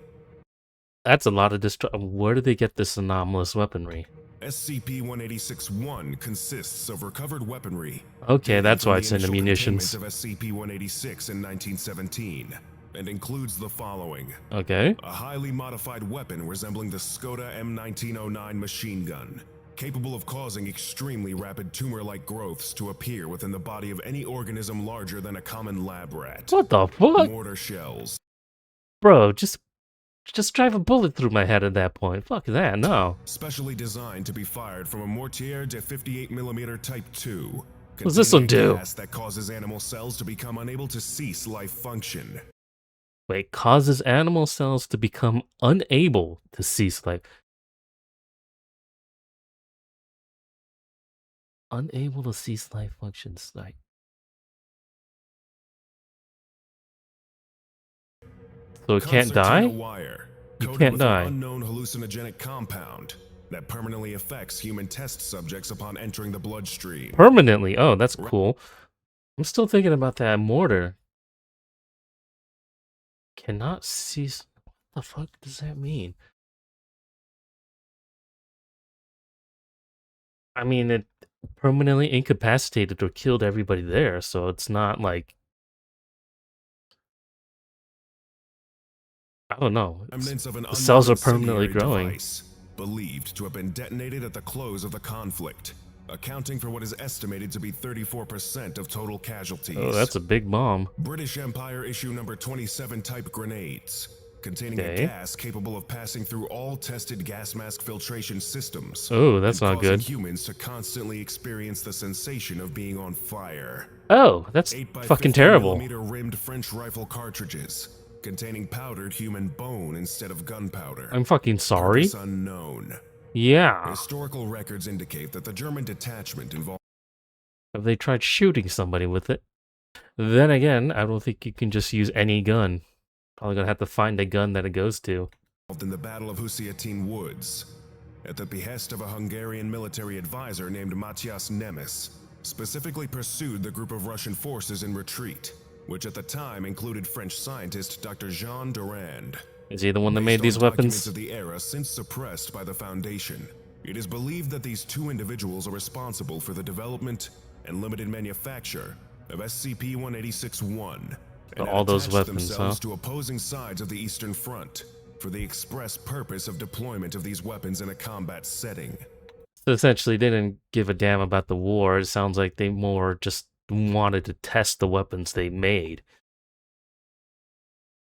That's a lot of Where do they get this anomalous weaponry? SCP-186-1 consists of recovered weaponry. Okay, that's why from it's in the initial munitions. containment of SCP-186 in 1917, and includes the following. Okay. A highly modified weapon resembling the Skoda M1909 machine gun, capable of causing extremely rapid tumor-like growths to appear within the body of any organism larger than a common lab rat. What the fuck? Mortar shells. Bro, just drive a bullet through my head at that point. Fuck that, no. Specially designed to be fired from a Mortier de 58mm Type 2. What's this one do? Gas that causes animal cells to become unable to cease life function. Wait, causes animal cells to become unable to cease life. Unable to cease life functions, like. So it can't die? Wire, You coated can't with die. An unknown hallucinogenic compound that permanently affects human test subjects upon entering the bloodstream. Permanently? Oh, that's cool. I'm still thinking about that mortar. Cannot cease. What the fuck does that mean? I mean, it permanently incapacitated or killed everybody there, so it's not like. I don't know. The cells are permanently growing. Device, believed to have been detonated at the close of the conflict, accounting for what is estimated to be 34% of total casualties. Oh, that's a big bomb. British Empire issue number 27 type grenades, containing a gas capable of passing through all tested gas mask filtration systems. Oh, that's not good. Humans to constantly experience the sensation of being on fire. Oh, that's fucking terrible. 8x50mm rimmed French rifle cartridges, containing powdered human bone instead of gunpowder. I'm fucking sorry. Purpose unknown. Yeah. Historical records indicate that the German detachment involved. Have they tried shooting somebody with it? Then again, I don't think you can just use any gun. Probably gonna have to find a gun that it goes to. In the Battle of Husiatyn Woods, at the behest of a Hungarian military advisor named Matthias Nemes, specifically pursued the group of Russian forces in retreat, which at the time included French scientist Dr. Jean Durand. Is he the one that Based made on these documents weapons? of the era since suppressed by the Foundation, it is believed that these two individuals are responsible for the development and limited manufacture of SCP-186-1, and All those attached weapons, themselves huh? to opposing sides of the Eastern Front, for the express purpose of deployment of these weapons in a combat setting. So essentially, they didn't give a damn about the war. It sounds like they more just wanted to test the weapons they made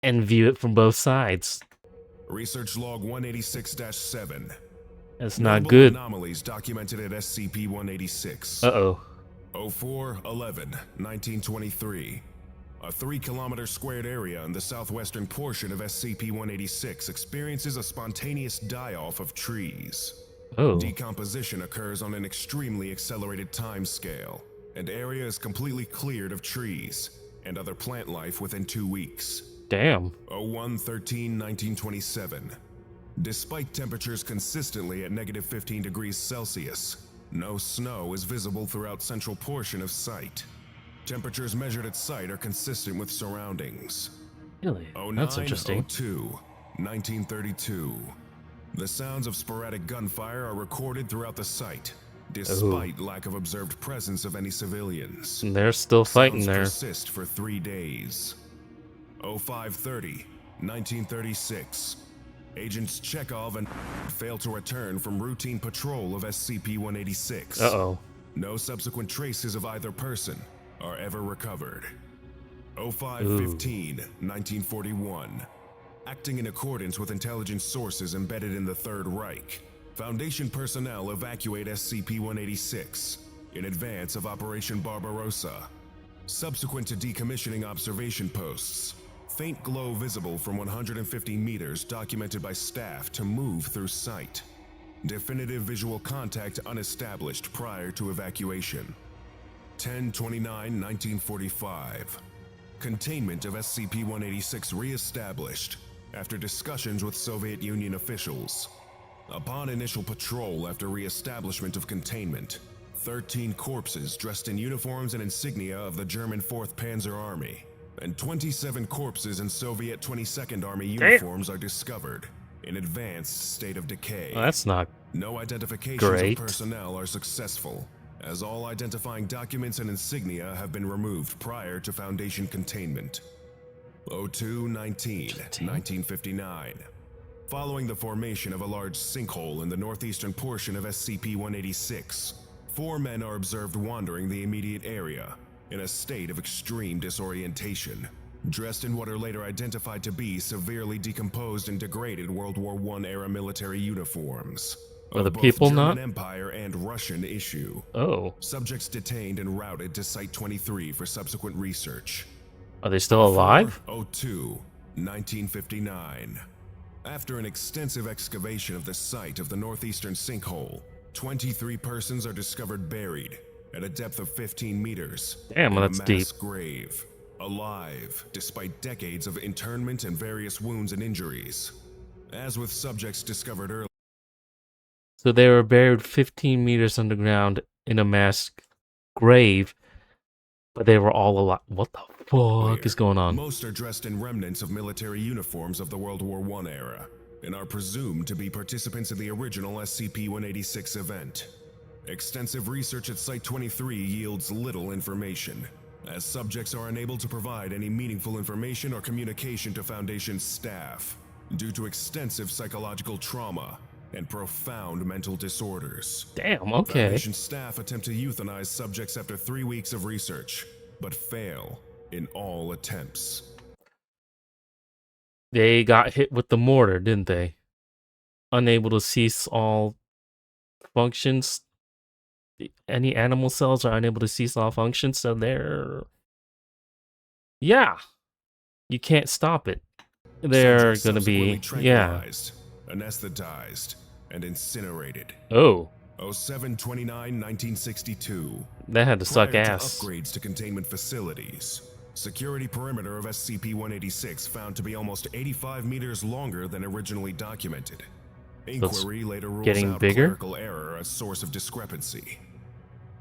and view it from both sides. Research Log 186-7. That's not Notable good. anomalies documented at SCP-186. Uh-oh. 04-11-1923. A 3-kilometer squared area in the southwestern portion of SCP-186 experiences a spontaneous die-off of trees. Oh, Decomposition occurs on an extremely accelerated timescale, and area is completely cleared of trees and other plant life within 2 weeks. damn. 01-13-1927. Despite temperatures consistently at -15 degrees Celsius, no snow is visible throughout central portion of site. Temperatures measured at site are consistent with surroundings. Really? That's interesting. 09-02-1932. The sounds of sporadic gunfire are recorded throughout the site, despite lack of observed presence of any civilians. And they're still fighting Sounds there. persist for 3 days. 05-30-1936. Agents Chekhov and fail to return from routine patrol of SCP-186. Uh-oh. No subsequent traces of either person are ever recovered. 05-15-1941. Acting in accordance with intelligence sources embedded in the Third Reich, Foundation personnel evacuate SCP-186 in advance of Operation Barbarossa. Subsequent to decommissioning observation posts, faint glow visible from 150 meters documented by staff to move through site. Definitive visual contact unestablished prior to evacuation. 10-29-1945. Containment of SCP-186 re-established after discussions with Soviet Union officials. Upon initial patrol after re-establishment of containment, 13 corpses dressed in uniforms and insignia of the German 4th Panzer Army and 27 corpses in Soviet 22nd Army uniforms are discovered in advanced state of decay. Well, that's not No identifications great. of personnel are successful, as all identifying documents and insignia have been removed prior to Foundation containment. 02-19-1959. Following the formation of a large sinkhole in the northeastern portion of SCP-186, 4 men are observed wandering the immediate area in a state of extreme disorientation, dressed in what are later identified to be severely decomposed and degraded World War I-era military uniforms. Are the of both people German not? Empire and Russian issue. Oh. Subjects detained and routed to Site 23 for subsequent research. Are they still alive? 04-02-1959. After an extensive excavation of the site of the northeastern sinkhole, 23 persons are discovered buried at a depth of 15 meters Damn, in that's a deep. mass grave, alive despite decades of internment and various wounds and injuries. As with subjects discovered earlier, So they were buried 15 meters underground in a mass grave, but they were all alive. What the fuck is going on? most are dressed in remnants of military uniforms of the World War I era and are presumed to be participants in the original SCP-186 event. Extensive research at Site 23 yields little information, as subjects are unable to provide any meaningful information or communication to Foundation staff due to extensive psychological trauma and profound mental disorders. Damn, okay. Foundation staff attempt to euthanize subjects after 3 weeks of research, but fail in all attempts. They got hit with the mortar, didn't they? Unable to cease all functions. Any animal cells are unable to cease all functions, so they're... Yeah. You can't stop it. They're Subjects gonna be... subsequently Yeah. tranquilized, anesthetized, and incinerated. Oh. 07-29-1962. That had to suck Prior to ass. upgrades to containment facilities, security perimeter of SCP-186 found to be almost 85 meters longer than originally documented. Inquiry later rules getting out bigger? clerical error as source of discrepancy.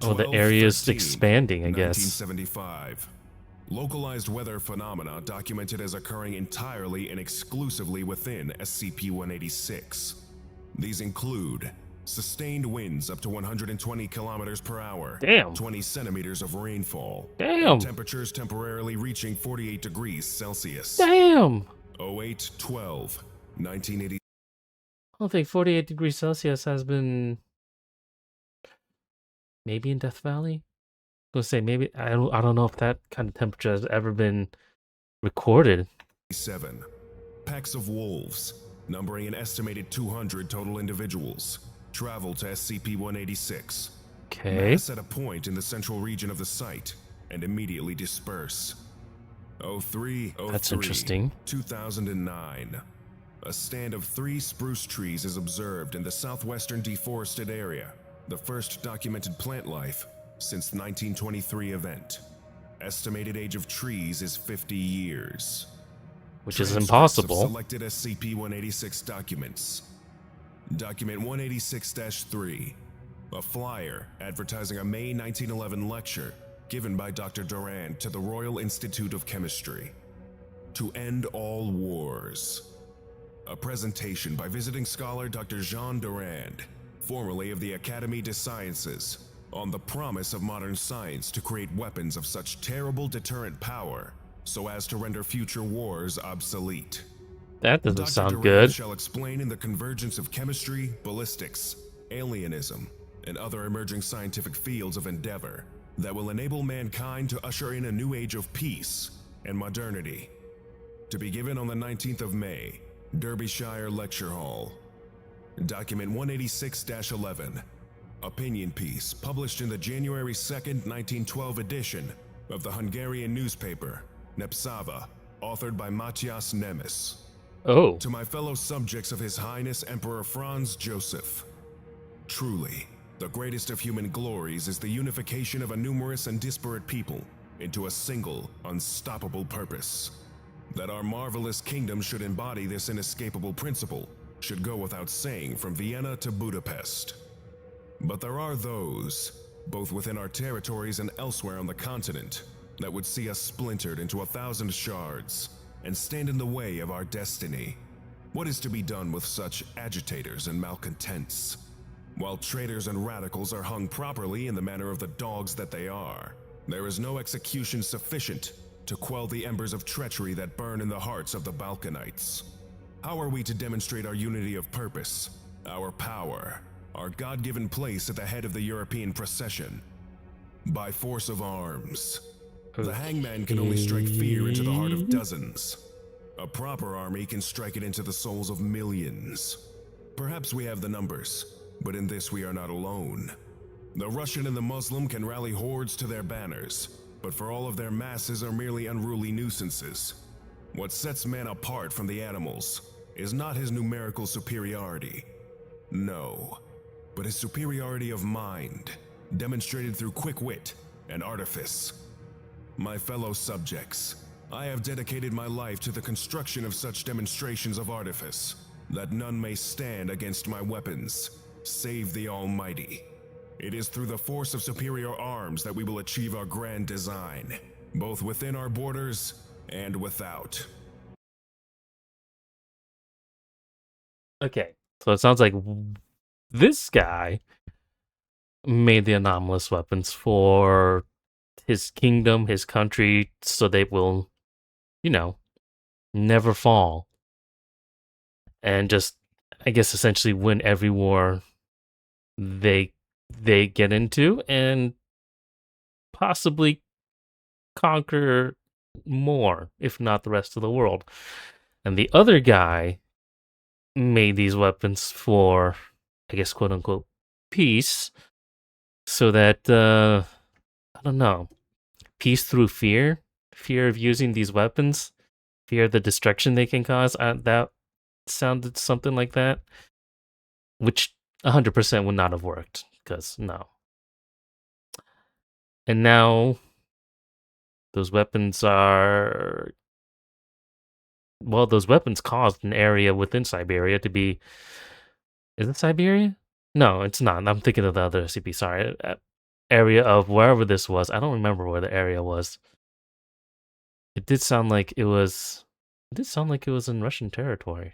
Oh, the area's 12-13, expanding, I guess. 1975. Localized weather phenomena documented as occurring entirely and exclusively within SCP-186. These include sustained winds up to 120 kilometers per hour, Damn. 20 centimeters of rainfall, Damn. and temperatures temporarily reaching 48 degrees Celsius. Damn. 08-12, 1980. I don't think 48 degrees Celsius has been maybe in Death Valley. I was gonna say maybe I don't know if that kind of temperature has ever been recorded. 7. Packs of wolves, numbering an estimated 200 total individuals, travel to SCP-186, Okay. mass at a point in the central region of the site, and immediately disperse. 0303 That's interesting. 2009. A stand of 3 spruce trees is observed in the southwestern deforested area, the first documented plant life since the 1923 event. Estimated age of trees is 50 years. Which is Transcripts of impossible. selected SCP-186 documents. Document 186-3. A flyer advertising a May 1911 lecture given by Dr. Durand to the Royal Institute of Chemistry. To end all wars. A presentation by visiting scholar Dr. Jean Durand, formerly of the Académie des Sciences, on the promise of modern science to create weapons of such terrible deterrent power so as to render future wars obsolete. That doesn't Dr. sound Durand good. shall explain in the convergence of chemistry, ballistics, alienism, and other emerging scientific fields of endeavor that will enable mankind to usher in a new age of peace and modernity. To be given on the 19th of May, Derbyshire Lecture Hall. Document 186-11. Opinion piece published in the January 2nd, 1912 edition of the Hungarian newspaper, Nepsava, authored by Matthias Nemes. Oh. To my fellow subjects of His Highness Emperor Franz Joseph. Truly, the greatest of human glories is the unification of a numerous and disparate people into a single, unstoppable purpose. That our marvelous kingdom should embody this inescapable principle should go without saying from Vienna to Budapest. But there are those, both within our territories and elsewhere on the continent, that would see us splintered into 1,000 shards and stand in the way of our destiny. What is to be done with such agitators and malcontents? While traitors and radicals are hung properly in the manner of the dogs that they are, there is no execution sufficient to quell the embers of treachery that burn in the hearts of the Balkanites. How are we to demonstrate our unity of purpose, our power, our God-given place at the head of the European procession? By force of arms. The hangman can only strike fear into the heart of dozens. A proper army can strike it into the souls of millions. Perhaps we have the numbers, but in this we are not alone. The Russian and the Muslim can rally hordes to their banners, but for all of their masses are merely unruly nuisances. What sets man apart from the animals is not his numerical superiority. No, but his superiority of mind, demonstrated through quick wit and artifice. My fellow subjects, I have dedicated my life to the construction of such demonstrations of artifice, that none may stand against my weapons, save the Almighty. It is through the force of superior arms that we will achieve our grand design, both within our borders and without. Okay. So it sounds like this guy made the anomalous weapons for his kingdom, his country, so they will, never fall. And just, I guess, essentially win every war they get into and possibly conquer more, if not the rest of the world. And the other guy made these weapons for, I guess, quote unquote, peace, so that, I don't know, peace through fear of using these weapons, fear of the destruction they can cause. That sounded something like that, which 100% would not have worked, because no. And now those weapons are, well, those weapons caused an area within Siberia to be, is it Siberia? No, it's not. I'm thinking of the other SCP, sorry. Area of wherever this was. I don't remember where the area was. It did sound like it was, in Russian territory.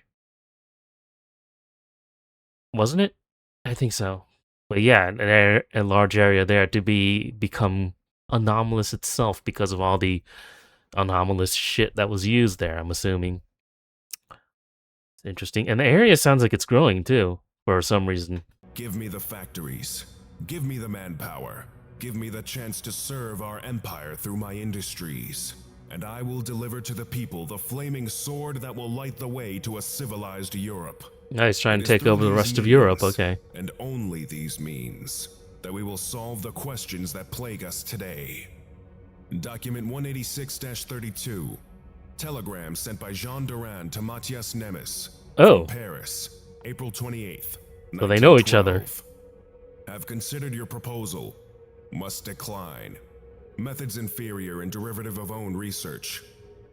Wasn't it? I think so. But yeah, a large area there to become anomalous itself because of all the anomalous shit that was used there, I'm assuming. Interesting. And the area sounds like it's growing too, for some reason. Give me the factories. Give me the manpower. Give me the chance to serve our empire through my industries. And I will deliver to the people the flaming sword that will light the way to a civilized Europe. Now he's trying It to is take through over the these rest of Europe, means, okay. and only these means, that we will solve the questions that plague us today. Document 186-32. Telegram sent by Jean Durand to Matthias Nemes. Oh. From Paris, April 28th, So they know each other. 1912. Have considered your proposal. Must decline. Methods inferior and derivative of own research.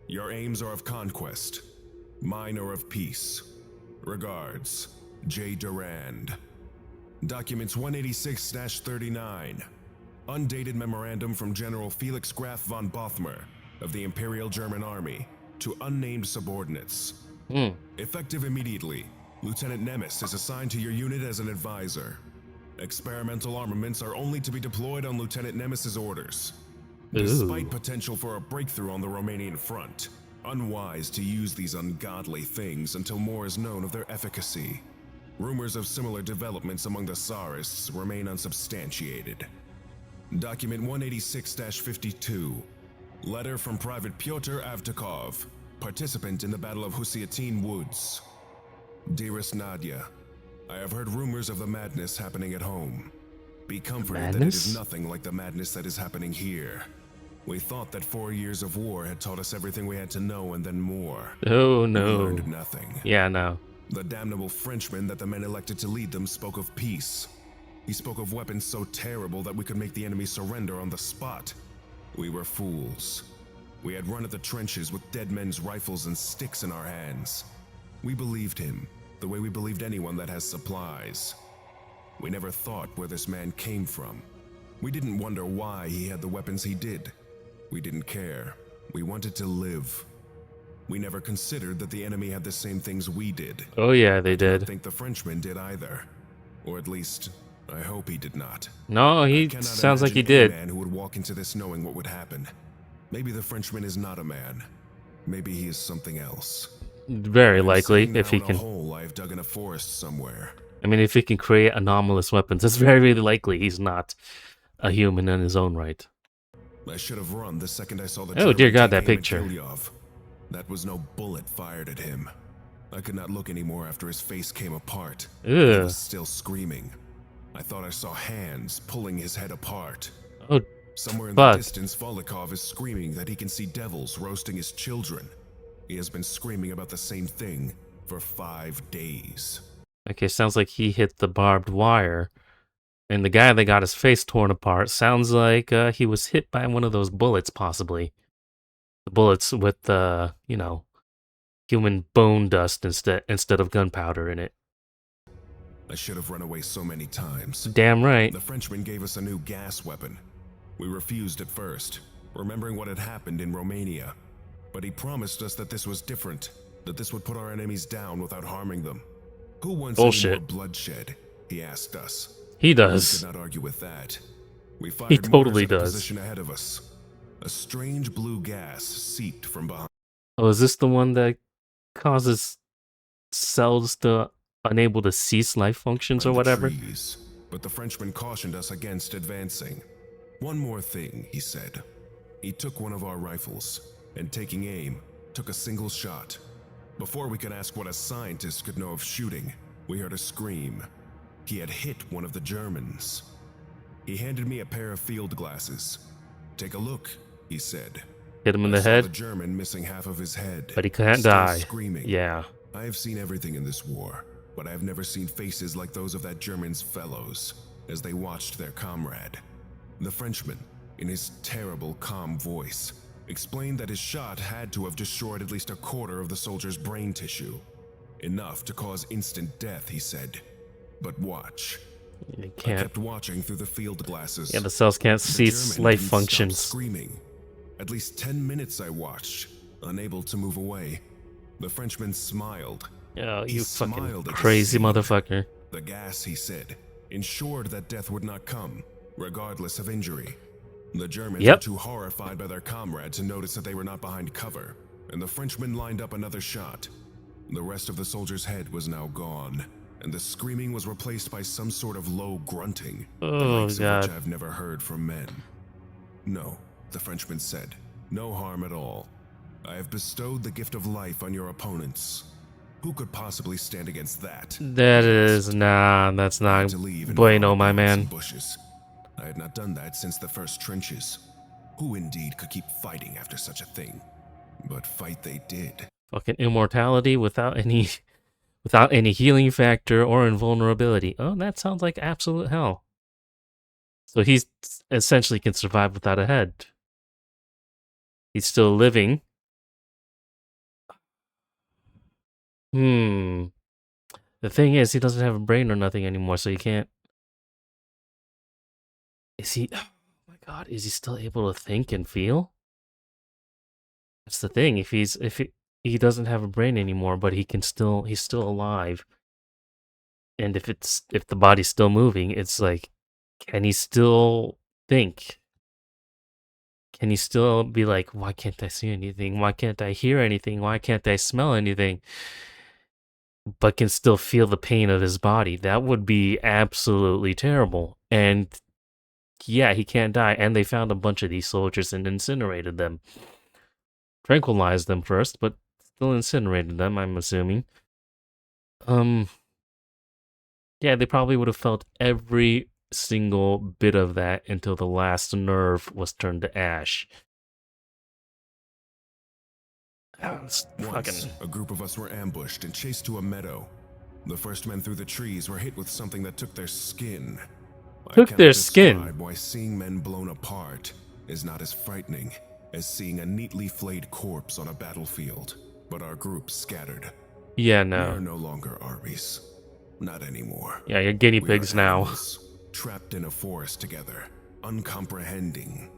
Your aims are of conquest. Mine are of peace. Regards, J. Durand. Documents 186-39. Undated memorandum from General Felix Graf von Bothmer of the Imperial German Army to unnamed subordinates. Effective immediately, Lieutenant Nemes is assigned to your unit as an advisor. Experimental armaments are only to be deployed on Lieutenant Nemes's orders. Despite potential for a breakthrough on the Romanian front, unwise to use these ungodly things until more is known of their efficacy. Rumors of similar developments among the Tsarists remain unsubstantiated. Document 186-52. Letter from Private Pyotr Avtakov, participant in the Battle of Husiatyn Woods. Dearest Nadia, I have heard rumors of the madness happening at home. Be comforted that it is nothing like the madness that is happening here. We thought that 4 years of war had taught us everything we had to know and then more. Oh no. We learned nothing. Yeah, no. The damnable Frenchman that the men elected to lead them spoke of peace. He spoke of weapons so terrible that we could make the enemy surrender on the spot. We were fools. We had run at the trenches with dead men's rifles and sticks in our hands. We believed him, the way we believed anyone that has supplies. We never thought where this man came from. We didn't wonder why he had the weapons he did. We didn't care. We wanted to live. We never considered that the enemy had the same things we did. Oh yeah, they I did. don't think the Frenchman did either. Or at least, I hope he did not. No, he sounds like he did. A man who would walk into this knowing what would happen. Maybe the Frenchman is not a man. Maybe he is something else. Very likely, if he In a can. hole I have dug in a forest somewhere. I mean, if he can create anomalous weapons, it's very likely he's not a human in his own right. I should have run the second I saw the Oh dear God, German that take aim at picture. Gilyov. That was no bullet fired at him. I could not look anymore after his face came apart. He Ugh. was still screaming. I thought I saw hands pulling his head apart. Oh, Somewhere in fuck. the distance, Volikov is screaming that he can see devils roasting his children. He has been screaming about the same thing for 5 days. Okay, sounds like he hit the barbed wire. And the guy that got his face torn apart sounds like he was hit by one of those bullets, possibly. The bullets with, human bone dust instead of gunpowder in it. I should have run away so many times. Damn right. The Frenchman gave us a new gas weapon. We refused at first, remembering what had happened in Romania. But he promised us that this was different, that this would put our enemies down without harming them. Who wants any more bloodshed? He asked us. He does. We could not argue with that. We fired He totally mortars at the does. position ahead of us. A strange blue gas seeped from behind. Oh, is this the one that causes cells to unable to cease life functions or the whatever? trees, but the Frenchman cautioned us against advancing. One more thing, he said. He took one of our rifles, and taking aim, took a single shot. Before we could ask what a scientist could know of shooting, we heard a scream. He had hit one of the Germans. He handed me a pair of field glasses. Take a look, he said. Hit him in I the saw head, the German missing half of his head. but he can't still die. Screaming. Yeah. I have seen everything in this war, but I have never seen faces like those of that German's fellows as they watched their comrade. The Frenchman, in his terrible, calm voice, explained that his shot had to have destroyed at least a quarter of the soldier's brain tissue. Enough to cause instant death, he said. But watch. You I can't. kept watching through the field glasses. Yeah, the cells can't The cease German life didn't stop functions. screaming. At least 10 minutes I watched, unable to move away. The Frenchman smiled. Oh, He you smiled fucking at the crazy scene. motherfucker. The gas, he said, ensured that death would not come, regardless of injury. The Germans Yep. were too horrified by their comrade to notice that they were not behind cover, and the Frenchman lined up another shot. The rest of the soldier's head was now gone, and the screaming was replaced by some sort of low grunting, the Oh likes of which god. I've never heard from men. No, the Frenchman said, no harm at all. I have bestowed the gift of life on your opponents. Who could possibly stand against that? That He is asked. that's I had not to leave and bueno, vomit my down some man. bushes. I had not done that since the first trenches. Who indeed could keep fighting after such a thing? But fight they did. Fucking immortality without any healing factor or invulnerability. Oh, that sounds like absolute hell. So he's essentially can survive without a head. He's still living. The thing is, he doesn't have a brain or nothing anymore, so he can't. Is he? Oh my god, is he still able to think and feel? That's the thing. If he doesn't have a brain anymore, but he's still alive. And if the body's still moving, it's like, can he still think? Can he still be like, why can't I see anything? Why can't I hear anything? Why can't I smell anything? But can still feel the pain of his body. That would be absolutely terrible. And yeah, he can't die. And they found a bunch of these soldiers and incinerated them. Tranquilized them first, but still incinerated them, I'm assuming. Yeah, they probably would have felt every single bit of that until the last nerve was turned to ash. Once, a group of us were ambushed and chased to a meadow. The first men through the trees were hit with something that took their skin. I cannot describe why seeing men blown apart is not as frightening as seeing a neatly flayed corpse on a battlefield, but our group scattered. Yeah, We no. are no longer armies. Not anymore. Yeah, you're guinea pigs now. Animals, trapped in a forest together, uncomprehending.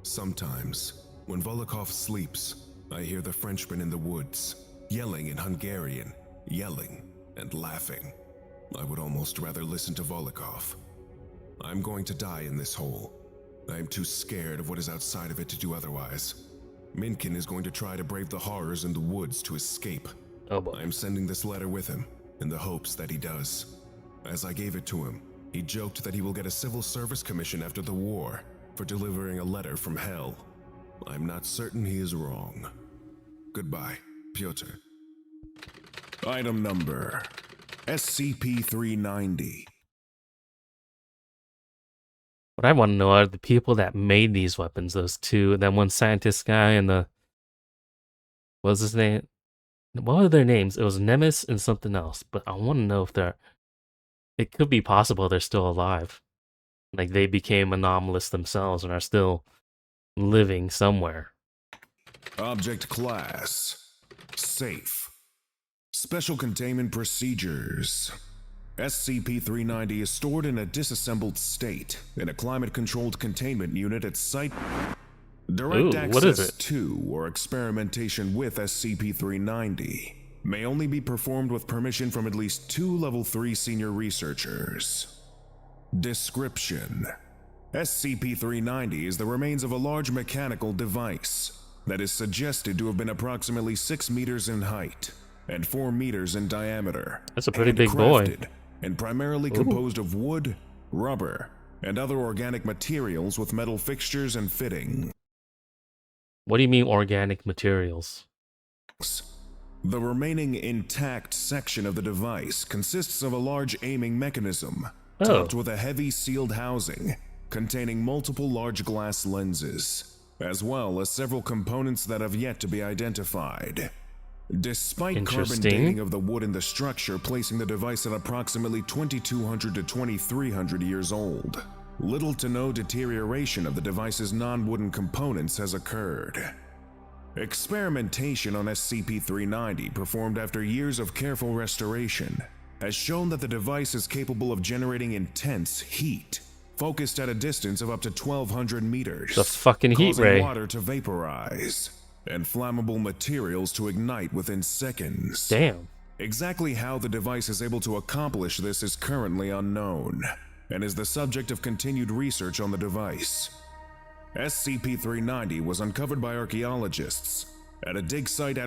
Sometimes, when Volokov sleeps, I hear the Frenchman in the woods, yelling in Hungarian, yelling and laughing. I would almost rather listen to Volokov. I'm going to die in this hole. I am too scared of what is outside of it to do otherwise. Minkin is going to try to brave the horrors in the woods to escape. Oh boy. I am sending this letter with him, in the hopes that he does. As I gave it to him, he joked that he will get a civil service commission after the war for delivering a letter from hell. I'm not certain he is wrong. Goodbye, Pyotr. Item number SCP-390. What I want to know are the people that made these weapons, those two, that one scientist guy and what was his name? What were their names? It was Nemes and something else, but I want to know if it could be possible they're still alive. Like they became anomalous themselves and are still living somewhere. Object class: safe. Special containment procedures. SCP-390 is stored in a disassembled state in a climate-controlled containment unit at Site. Direct access to or experimentation with SCP-390 may only be performed with permission from at least 2 Level 3 senior researchers. Description: SCP-390 is the remains of a large mechanical device that is suggested to have been approximately 6 meters in height and 4 meters in diameter. That's a pretty big boy. And primarily composed of wood, rubber, and other organic materials with metal fixtures and fitting. What do you mean organic materials? The remaining intact section of the device consists of a large aiming mechanism, topped with a heavy sealed housing containing multiple large glass lenses, as well as several components that have yet to be identified. Despite carbon dating of the wood in the structure placing the device at approximately 2200 to 2300 years old, little to no deterioration of the device's non-wooden components has occurred. Experimentation on SCP-390 performed after years of careful restoration has shown that the device is capable of generating intense heat, focused at a distance of up to 1200 meters, the fucking heat ray, causing water to vaporize and flammable materials to ignite within seconds. Damn. Exactly how the device is able to accomplish this is currently unknown, and is the subject of continued research on the device. SCP-390 was uncovered by archaeologists at a dig site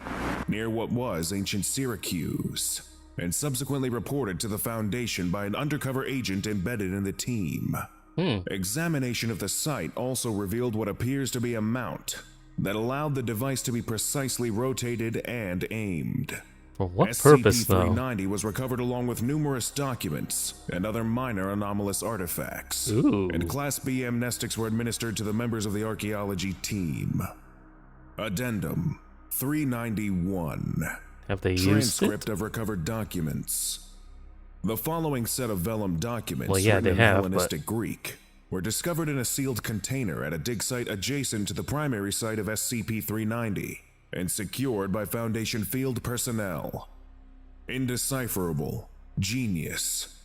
near what was ancient Syracuse, and subsequently reported to the Foundation by an undercover agent embedded in the team. Examination of the site also revealed what appears to be a mount that allowed the device to be precisely rotated and aimed. For what purpose, though? SCP-390 was recovered along with numerous documents and other minor anomalous artifacts. Ooh. And Class B amnestics were administered to the members of the archaeology team. Addendum 391. Have they used Transcript it? of recovered documents. The following set of vellum documents, Well, yeah, written they in have, Hellenistic Greek, were discovered in a sealed container at a dig site adjacent to the primary site of SCP-390 and secured by Foundation field personnel. Indecipherable. Genius.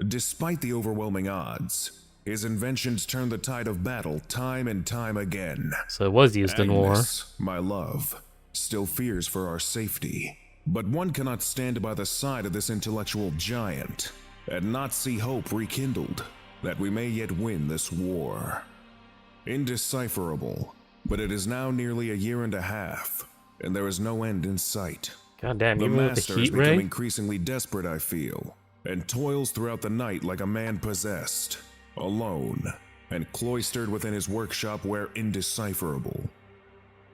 Despite the overwhelming odds, his inventions turned the tide of battle time and time again. So it was used in war. Agnes, my love, still fears for our safety. But one cannot stand by the side of this intellectual giant and not see hope rekindled that we may yet win this war. Indecipherable, but it is now nearly a year and a half, and there is no end in sight. Goddamn, The even with the master heat has become ray? increasingly desperate, I feel, and toils throughout the night like a man possessed, alone, and cloistered within his workshop where indecipherable.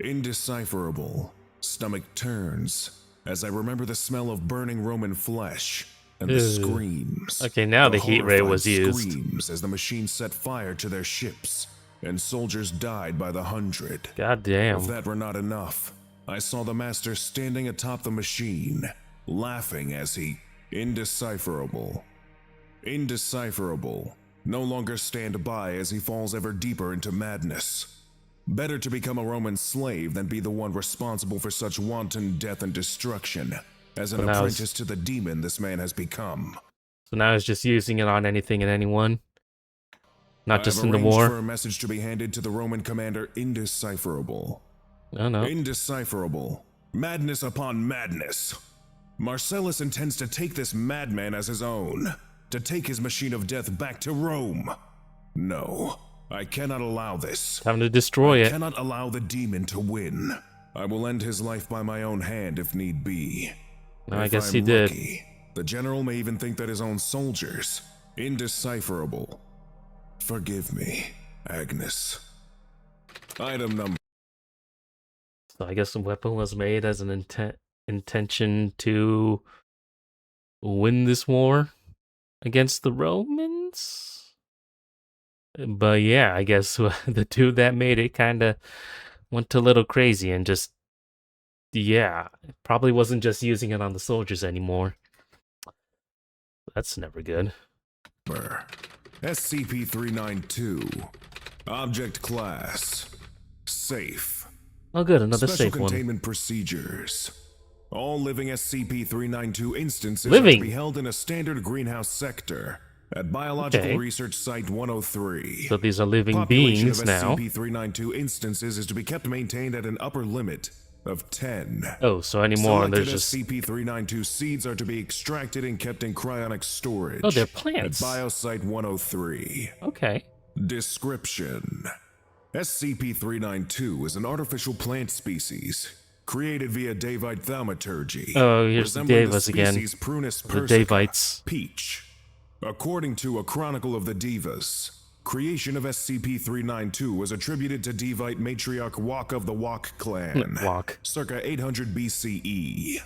Indecipherable. Stomach turns as I remember the smell of burning Roman flesh and the Ew. screams. Okay, now the heat ray was horrified used. Screams as the machine set fire to their ships, and soldiers died by the hundred. Goddamn. If that were not enough, I saw the master standing atop the machine, laughing as he... Indecipherable. Indecipherable. No longer stand by as he falls ever deeper into madness. Better to become a Roman slave than be the one responsible for such wanton death and destruction, as an So now apprentice to the demon this man has become. So now he's just using it on anything and anyone? Not just in the arranged war? for a message to be handed to the Roman commander Indecipherable. No, no. Indecipherable. Madness upon madness. Marcellus intends to take this madman as his own, to take his machine of death back to Rome. No, I cannot allow this. Time to destroy I it. cannot allow the demon to win. I will end his life by my own hand if need be. No, I If guess I'm he did. lucky, the general may even think that his own soldiers, indecipherable. Forgive me, Agnes. Item number. So I guess the weapon was made as an intention to win this war against the Romans? But yeah, I guess the dude that made it kind of went a little crazy and just, yeah, probably wasn't just using it on the soldiers anymore. That's never good. SCP-392. Object Class. Safe. Oh good, another Special safe one. containment procedures. All living SCP-392 instances are Living. to be held in a standard greenhouse sector at Biological Okay. Research Site 103. So these are living Population beings of now. SCP-392 instances is to be kept maintained at an upper limit of 10. Oh, so anymore, Selected there's just... SCP-392 seeds are to be extracted and kept in cryonic storage. Oh, they're At plants. Biosite 103. Okay. Description. SCP-392 is an artificial plant species created via Davite thaumaturgy. Oh, here's the resembling Devas again. species Prunus The persica, Davites. peach. According to A Chronicle of the Devas, creation of SCP-392 was attributed to Devite matriarch Wok of the Wok clan, Walk. circa 800 BCE.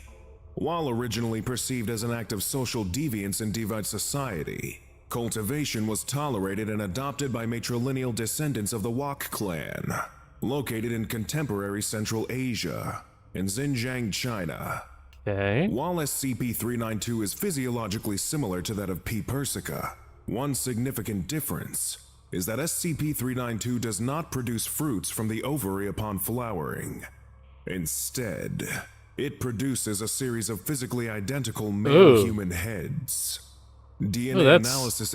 While originally perceived as an act of social deviance in Devite society, cultivation was tolerated and adopted by matrilineal descendants of the Wok clan, located in contemporary Central Asia, in Xinjiang, China. Okay. While SCP-392 is physiologically similar to that of P. persica, one significant difference is that SCP-392 does not produce fruits from the ovary upon flowering. Instead, it produces a series of physically identical male Ooh. human heads. DNA that's- analysis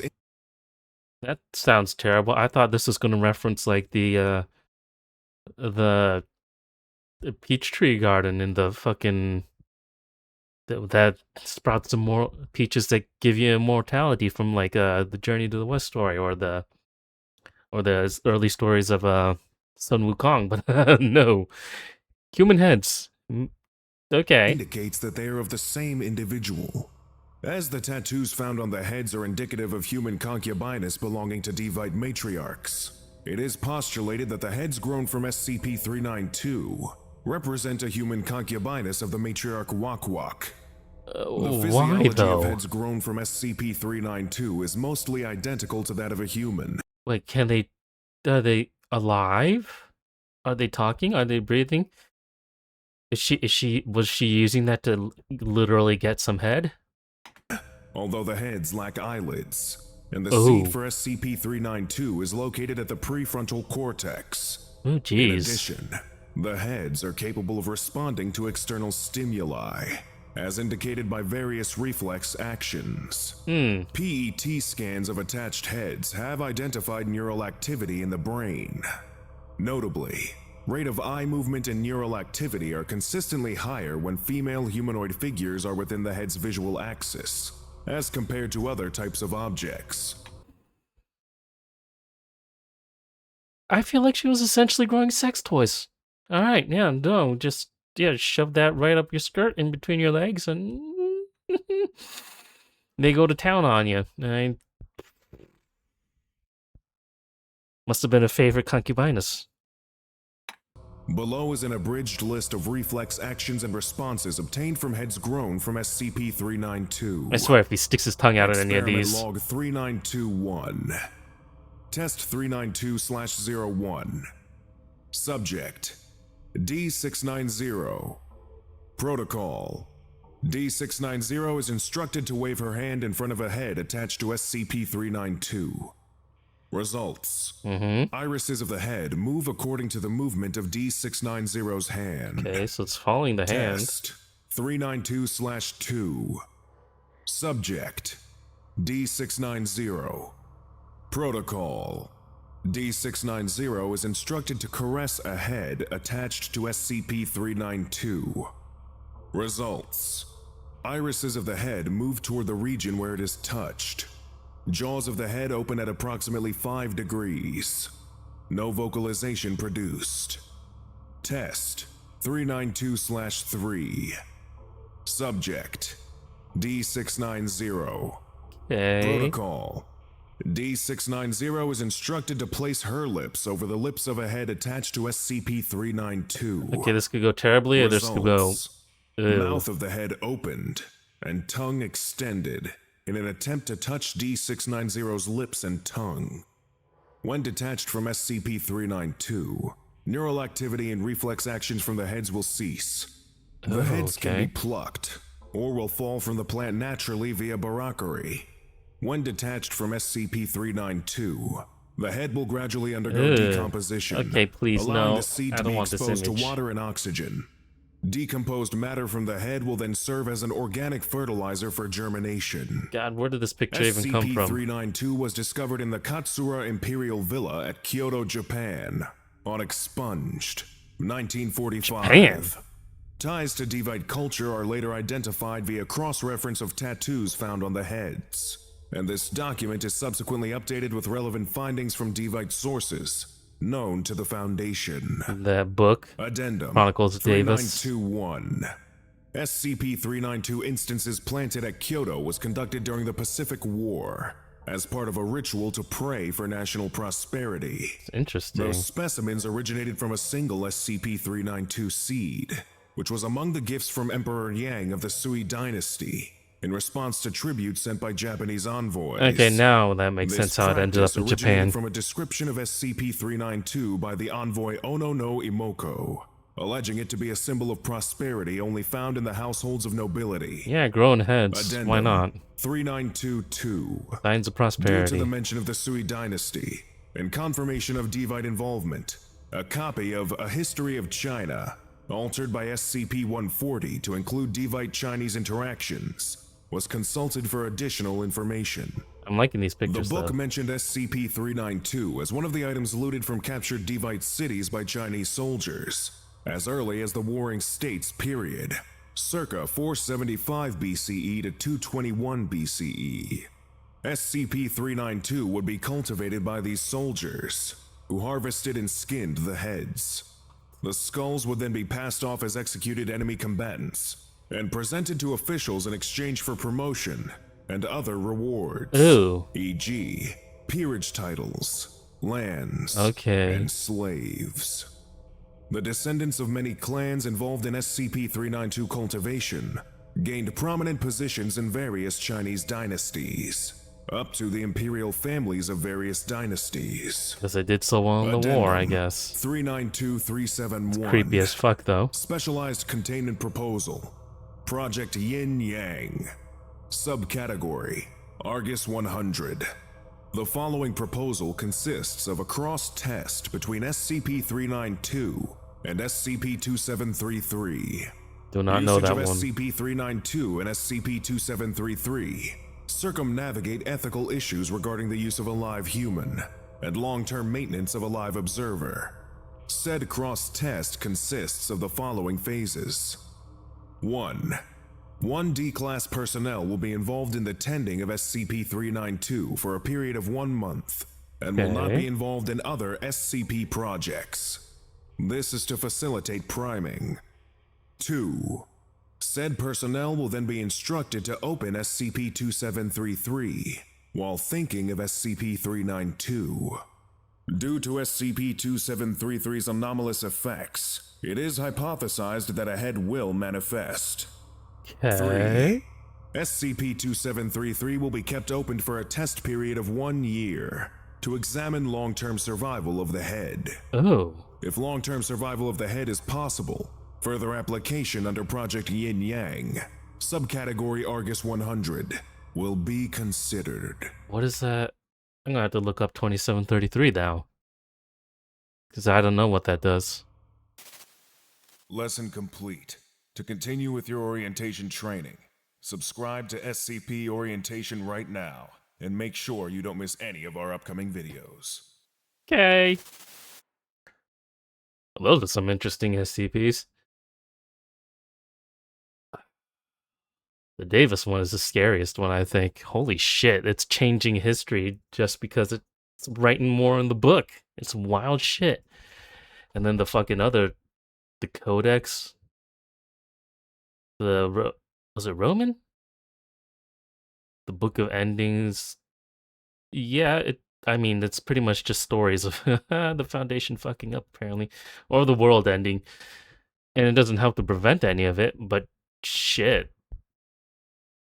That sounds terrible. I thought this was going to reference like the peach tree garden in the fucking that sprouts some more peaches that give you immortality from like the Journey to the West story or the early stories of Sun Wukong, but no, Human heads. Okay. Indicates that they are of the same individual. As the tattoos found on the heads are indicative of human concubinus belonging to Devite matriarchs, it is postulated that the heads grown from SCP-392 represent a human concubinus of the matriarch Wakwak. The Why physiology though? of heads grown from SCP-392 is mostly identical to that of a human. Wait, are they alive? Are they talking? Are they breathing? Was she using that to literally get some head? Although the heads lack eyelids, and the Oh. seat for SCP-392 is located at the prefrontal cortex. Oh, In jeez. addition, the heads are capable of responding to external stimuli, as indicated by various reflex actions. PET scans of attached heads have identified neural activity in the brain. Notably, rate of eye movement and neural activity are consistently higher when female humanoid figures are within the head's visual axis, as compared to other types of objects. I feel like she was essentially growing sex toys. All right, yeah, no, just shove that right up your skirt in between your legs, and they go to town on you. Must have been a favorite concubinus. Below is an abridged list of reflex actions and responses obtained from heads grown from SCP-392. I swear, if he sticks his tongue out at any of Experiment these, log 3921. Test 392/01. Subject D690. Protocol: D690 is instructed to wave her hand in front of a head attached to SCP-392. Results: irises of the head move according to the movement of D690's hand. okay, so it's following the hand. Test 392/2. Subject D690. Protocol: D690 is instructed to caress a head attached to SCP-392. Results: irises of the head move toward the region where it is touched. Jaws of the head open at approximately 5 degrees. No vocalization produced. Test 392/3. Subject D690. Okay. Protocol: D690 is instructed to place her lips over the lips of a head attached to SCP-392. Okay, this could go terribly, or this could go. Results: Ew. mouth of the head opened and tongue extended in an attempt to touch D690's lips and tongue. When detached from SCP-392, neural activity and reflex actions from the heads will cease. The heads can be plucked, or will fall from the plant naturally via barakari. When detached from SCP-392, the head will gradually undergo decomposition, Okay, please, allowing no. the seed I to don't be want this exposed to image. water and oxygen. Decomposed matter from the head will then serve as an organic fertilizer for germination. God, where did this picture even come from? SCP-392 was discovered in the Katsura Imperial Villa at Kyoto, Japan, on expunged 1945. Japan? Ties to Devite culture are later identified via cross-reference of tattoos found on the heads, and this document is subsequently updated with relevant findings from Devite sources known to the Foundation. That book, Addendum Chronicles of Davis. 3921. SCP-392 instances planted at Kyoto was conducted during the Pacific War as part of a ritual to pray for national prosperity. It's interesting. Those specimens originated from a single SCP-392 seed, which was among the gifts from Emperor Yang of the Sui dynasty in response to tribute sent by Japanese envoys. Okay, now that makes sense how it ended up in originated Japan. from a description of SCP-392 by the envoy Ono no Imoko, alleging it to be a symbol of prosperity only found in the households of nobility. Yeah, growing heads. Addendum Why not? 3922. Signs of Due to prosperity. the mention of the Sui dynasty and confirmation of Devite involvement, a copy of A History of China, altered by SCP-140 to include Devite Chinese interactions, was consulted for additional information. I'm liking these The pictures, book though. mentioned SCP-392 as one of the items looted from captured Devite cities by Chinese soldiers, as early as the Warring States period, circa 475 BCE to 221 BCE. SCP-392 would be cultivated by these soldiers, who harvested and skinned the heads. The skulls would then be passed off as executed enemy combatants and presented to officials in exchange for promotion and other rewards, Ooh. e.g., peerage titles, lands, Okay. and slaves. The descendants of many clans involved in SCP-392 cultivation gained prominent positions in various Chinese dynasties, up to the imperial families of various dynasties. Because they did so well in the war, I guess. 392371. Creepy as fuck, though. Specialized Containment Proposal. Project Yin Yang. Subcategory Argus 100. The following proposal consists of a cross-test between SCP-392 and SCP-2733. Do not know that one. Usage of SCP-392 and SCP-2733 circumnavigate ethical issues regarding the use of a live human and long-term maintenance of a live observer. Said cross-test consists of the following phases. 1. 1 D-Class personnel will be involved in the tending of SCP-392 for a period of 1 month and will not be involved in other SCP projects. This is to facilitate priming. 2. Said personnel will then be instructed to open SCP-2733 while thinking of SCP-392. Due to SCP-2733's anomalous effects, it is hypothesized that a head will manifest. Okay. 3. SCP-2733 will be kept open for a test period of 1 year to examine long-term survival of the head. Oh. If long-term survival of the head is possible, further application under Project Yin Yang, subcategory Argus 100, will be considered. What is that? I'm gonna have to look up 2733 now. Because I don't know what that does. Lesson complete. To continue with your orientation training, subscribe to SCP Orientation right now, and make sure you don't miss any of our upcoming videos. Okay. Those are some interesting SCPs. The Davis one is the scariest one, I think. Holy shit, it's changing history just because it's writing more in the book. It's wild shit. And then the fucking other, the Codex, was it Roman? The Book of Endings. Yeah, I mean, it's pretty much just stories of the Foundation fucking up, apparently. Or the world ending. And it doesn't help to prevent any of it, but shit.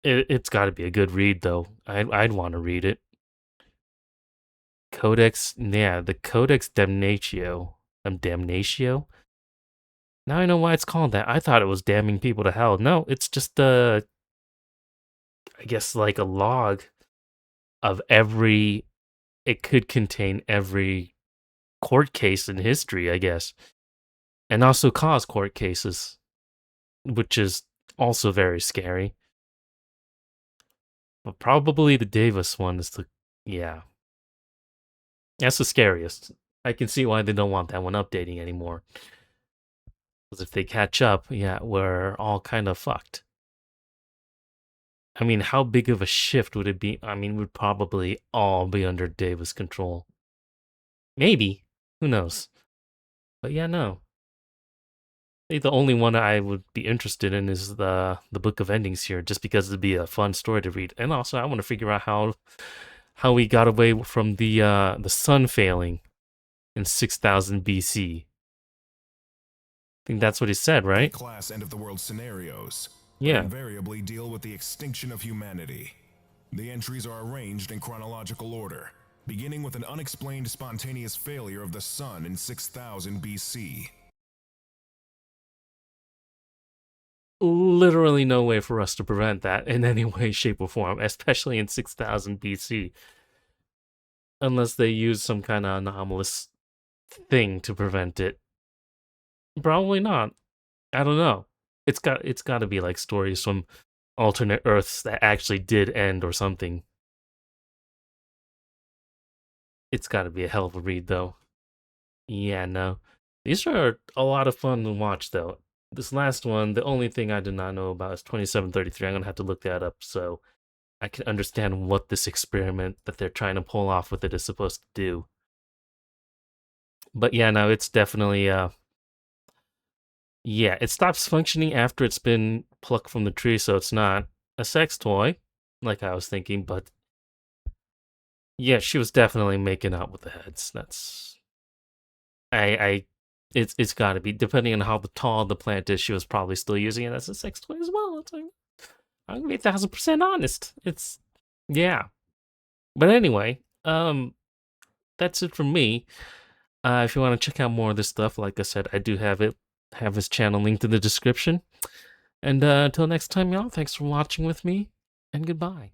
It's got to be a good read, though. I'd want to read it. Codex, yeah, the Codex Damnatio. Damnatio? Now I know why it's called that. I thought it was damning people to hell. No, it's just I guess like a log of every. It could contain every court case in history, I guess, and also cause court cases, which is also very scary. But probably the Davis one is yeah. That's the scariest. I can see why they don't want that one updating anymore. Because if they catch up, yeah, we're all kind of fucked. I mean, how big of a shift would it be? I mean, we'd probably all be under Davis control. Maybe. Who knows? But yeah, no. I think the only one I would be interested in is the Book of Endings here, just because it'd be a fun story to read. And also, I want to figure out how we got away from the sun failing in 6000 BC. I think that's what he said, right? Class end of the world scenarios. Yeah. Invariably deal with the extinction of humanity. The entries are arranged in chronological order, beginning with an unexplained spontaneous failure of the sun in 6000 BC. Literally no way for us to prevent that in any way, shape, or form, especially in 6000 BC. Unless they use some kind of anomalous thing to prevent it. Probably not. I don't know. It's got to be like stories from alternate Earths that actually did end or something. It's got to be a hell of a read, though. Yeah, no. These are a lot of fun to watch, though. This last one, the only thing I did not know about is 2733. I'm going to have to look that up so I can understand what this experiment that they're trying to pull off with it is supposed to do. But yeah, no, it's definitely Yeah, it stops functioning after it's been plucked from the tree, so it's not a sex toy, like I was thinking, but yeah, she was definitely making out with the heads. That's I it's gotta be. Depending on how tall the plant is, she was probably still using it as a sex toy as well. It's like, I'm gonna be 1,000% honest. It's yeah. But anyway, that's it from me. If you want to check out more of this stuff, like I said, I do have his channel linked in the description. And until next time, y'all, thanks for watching with me, and goodbye.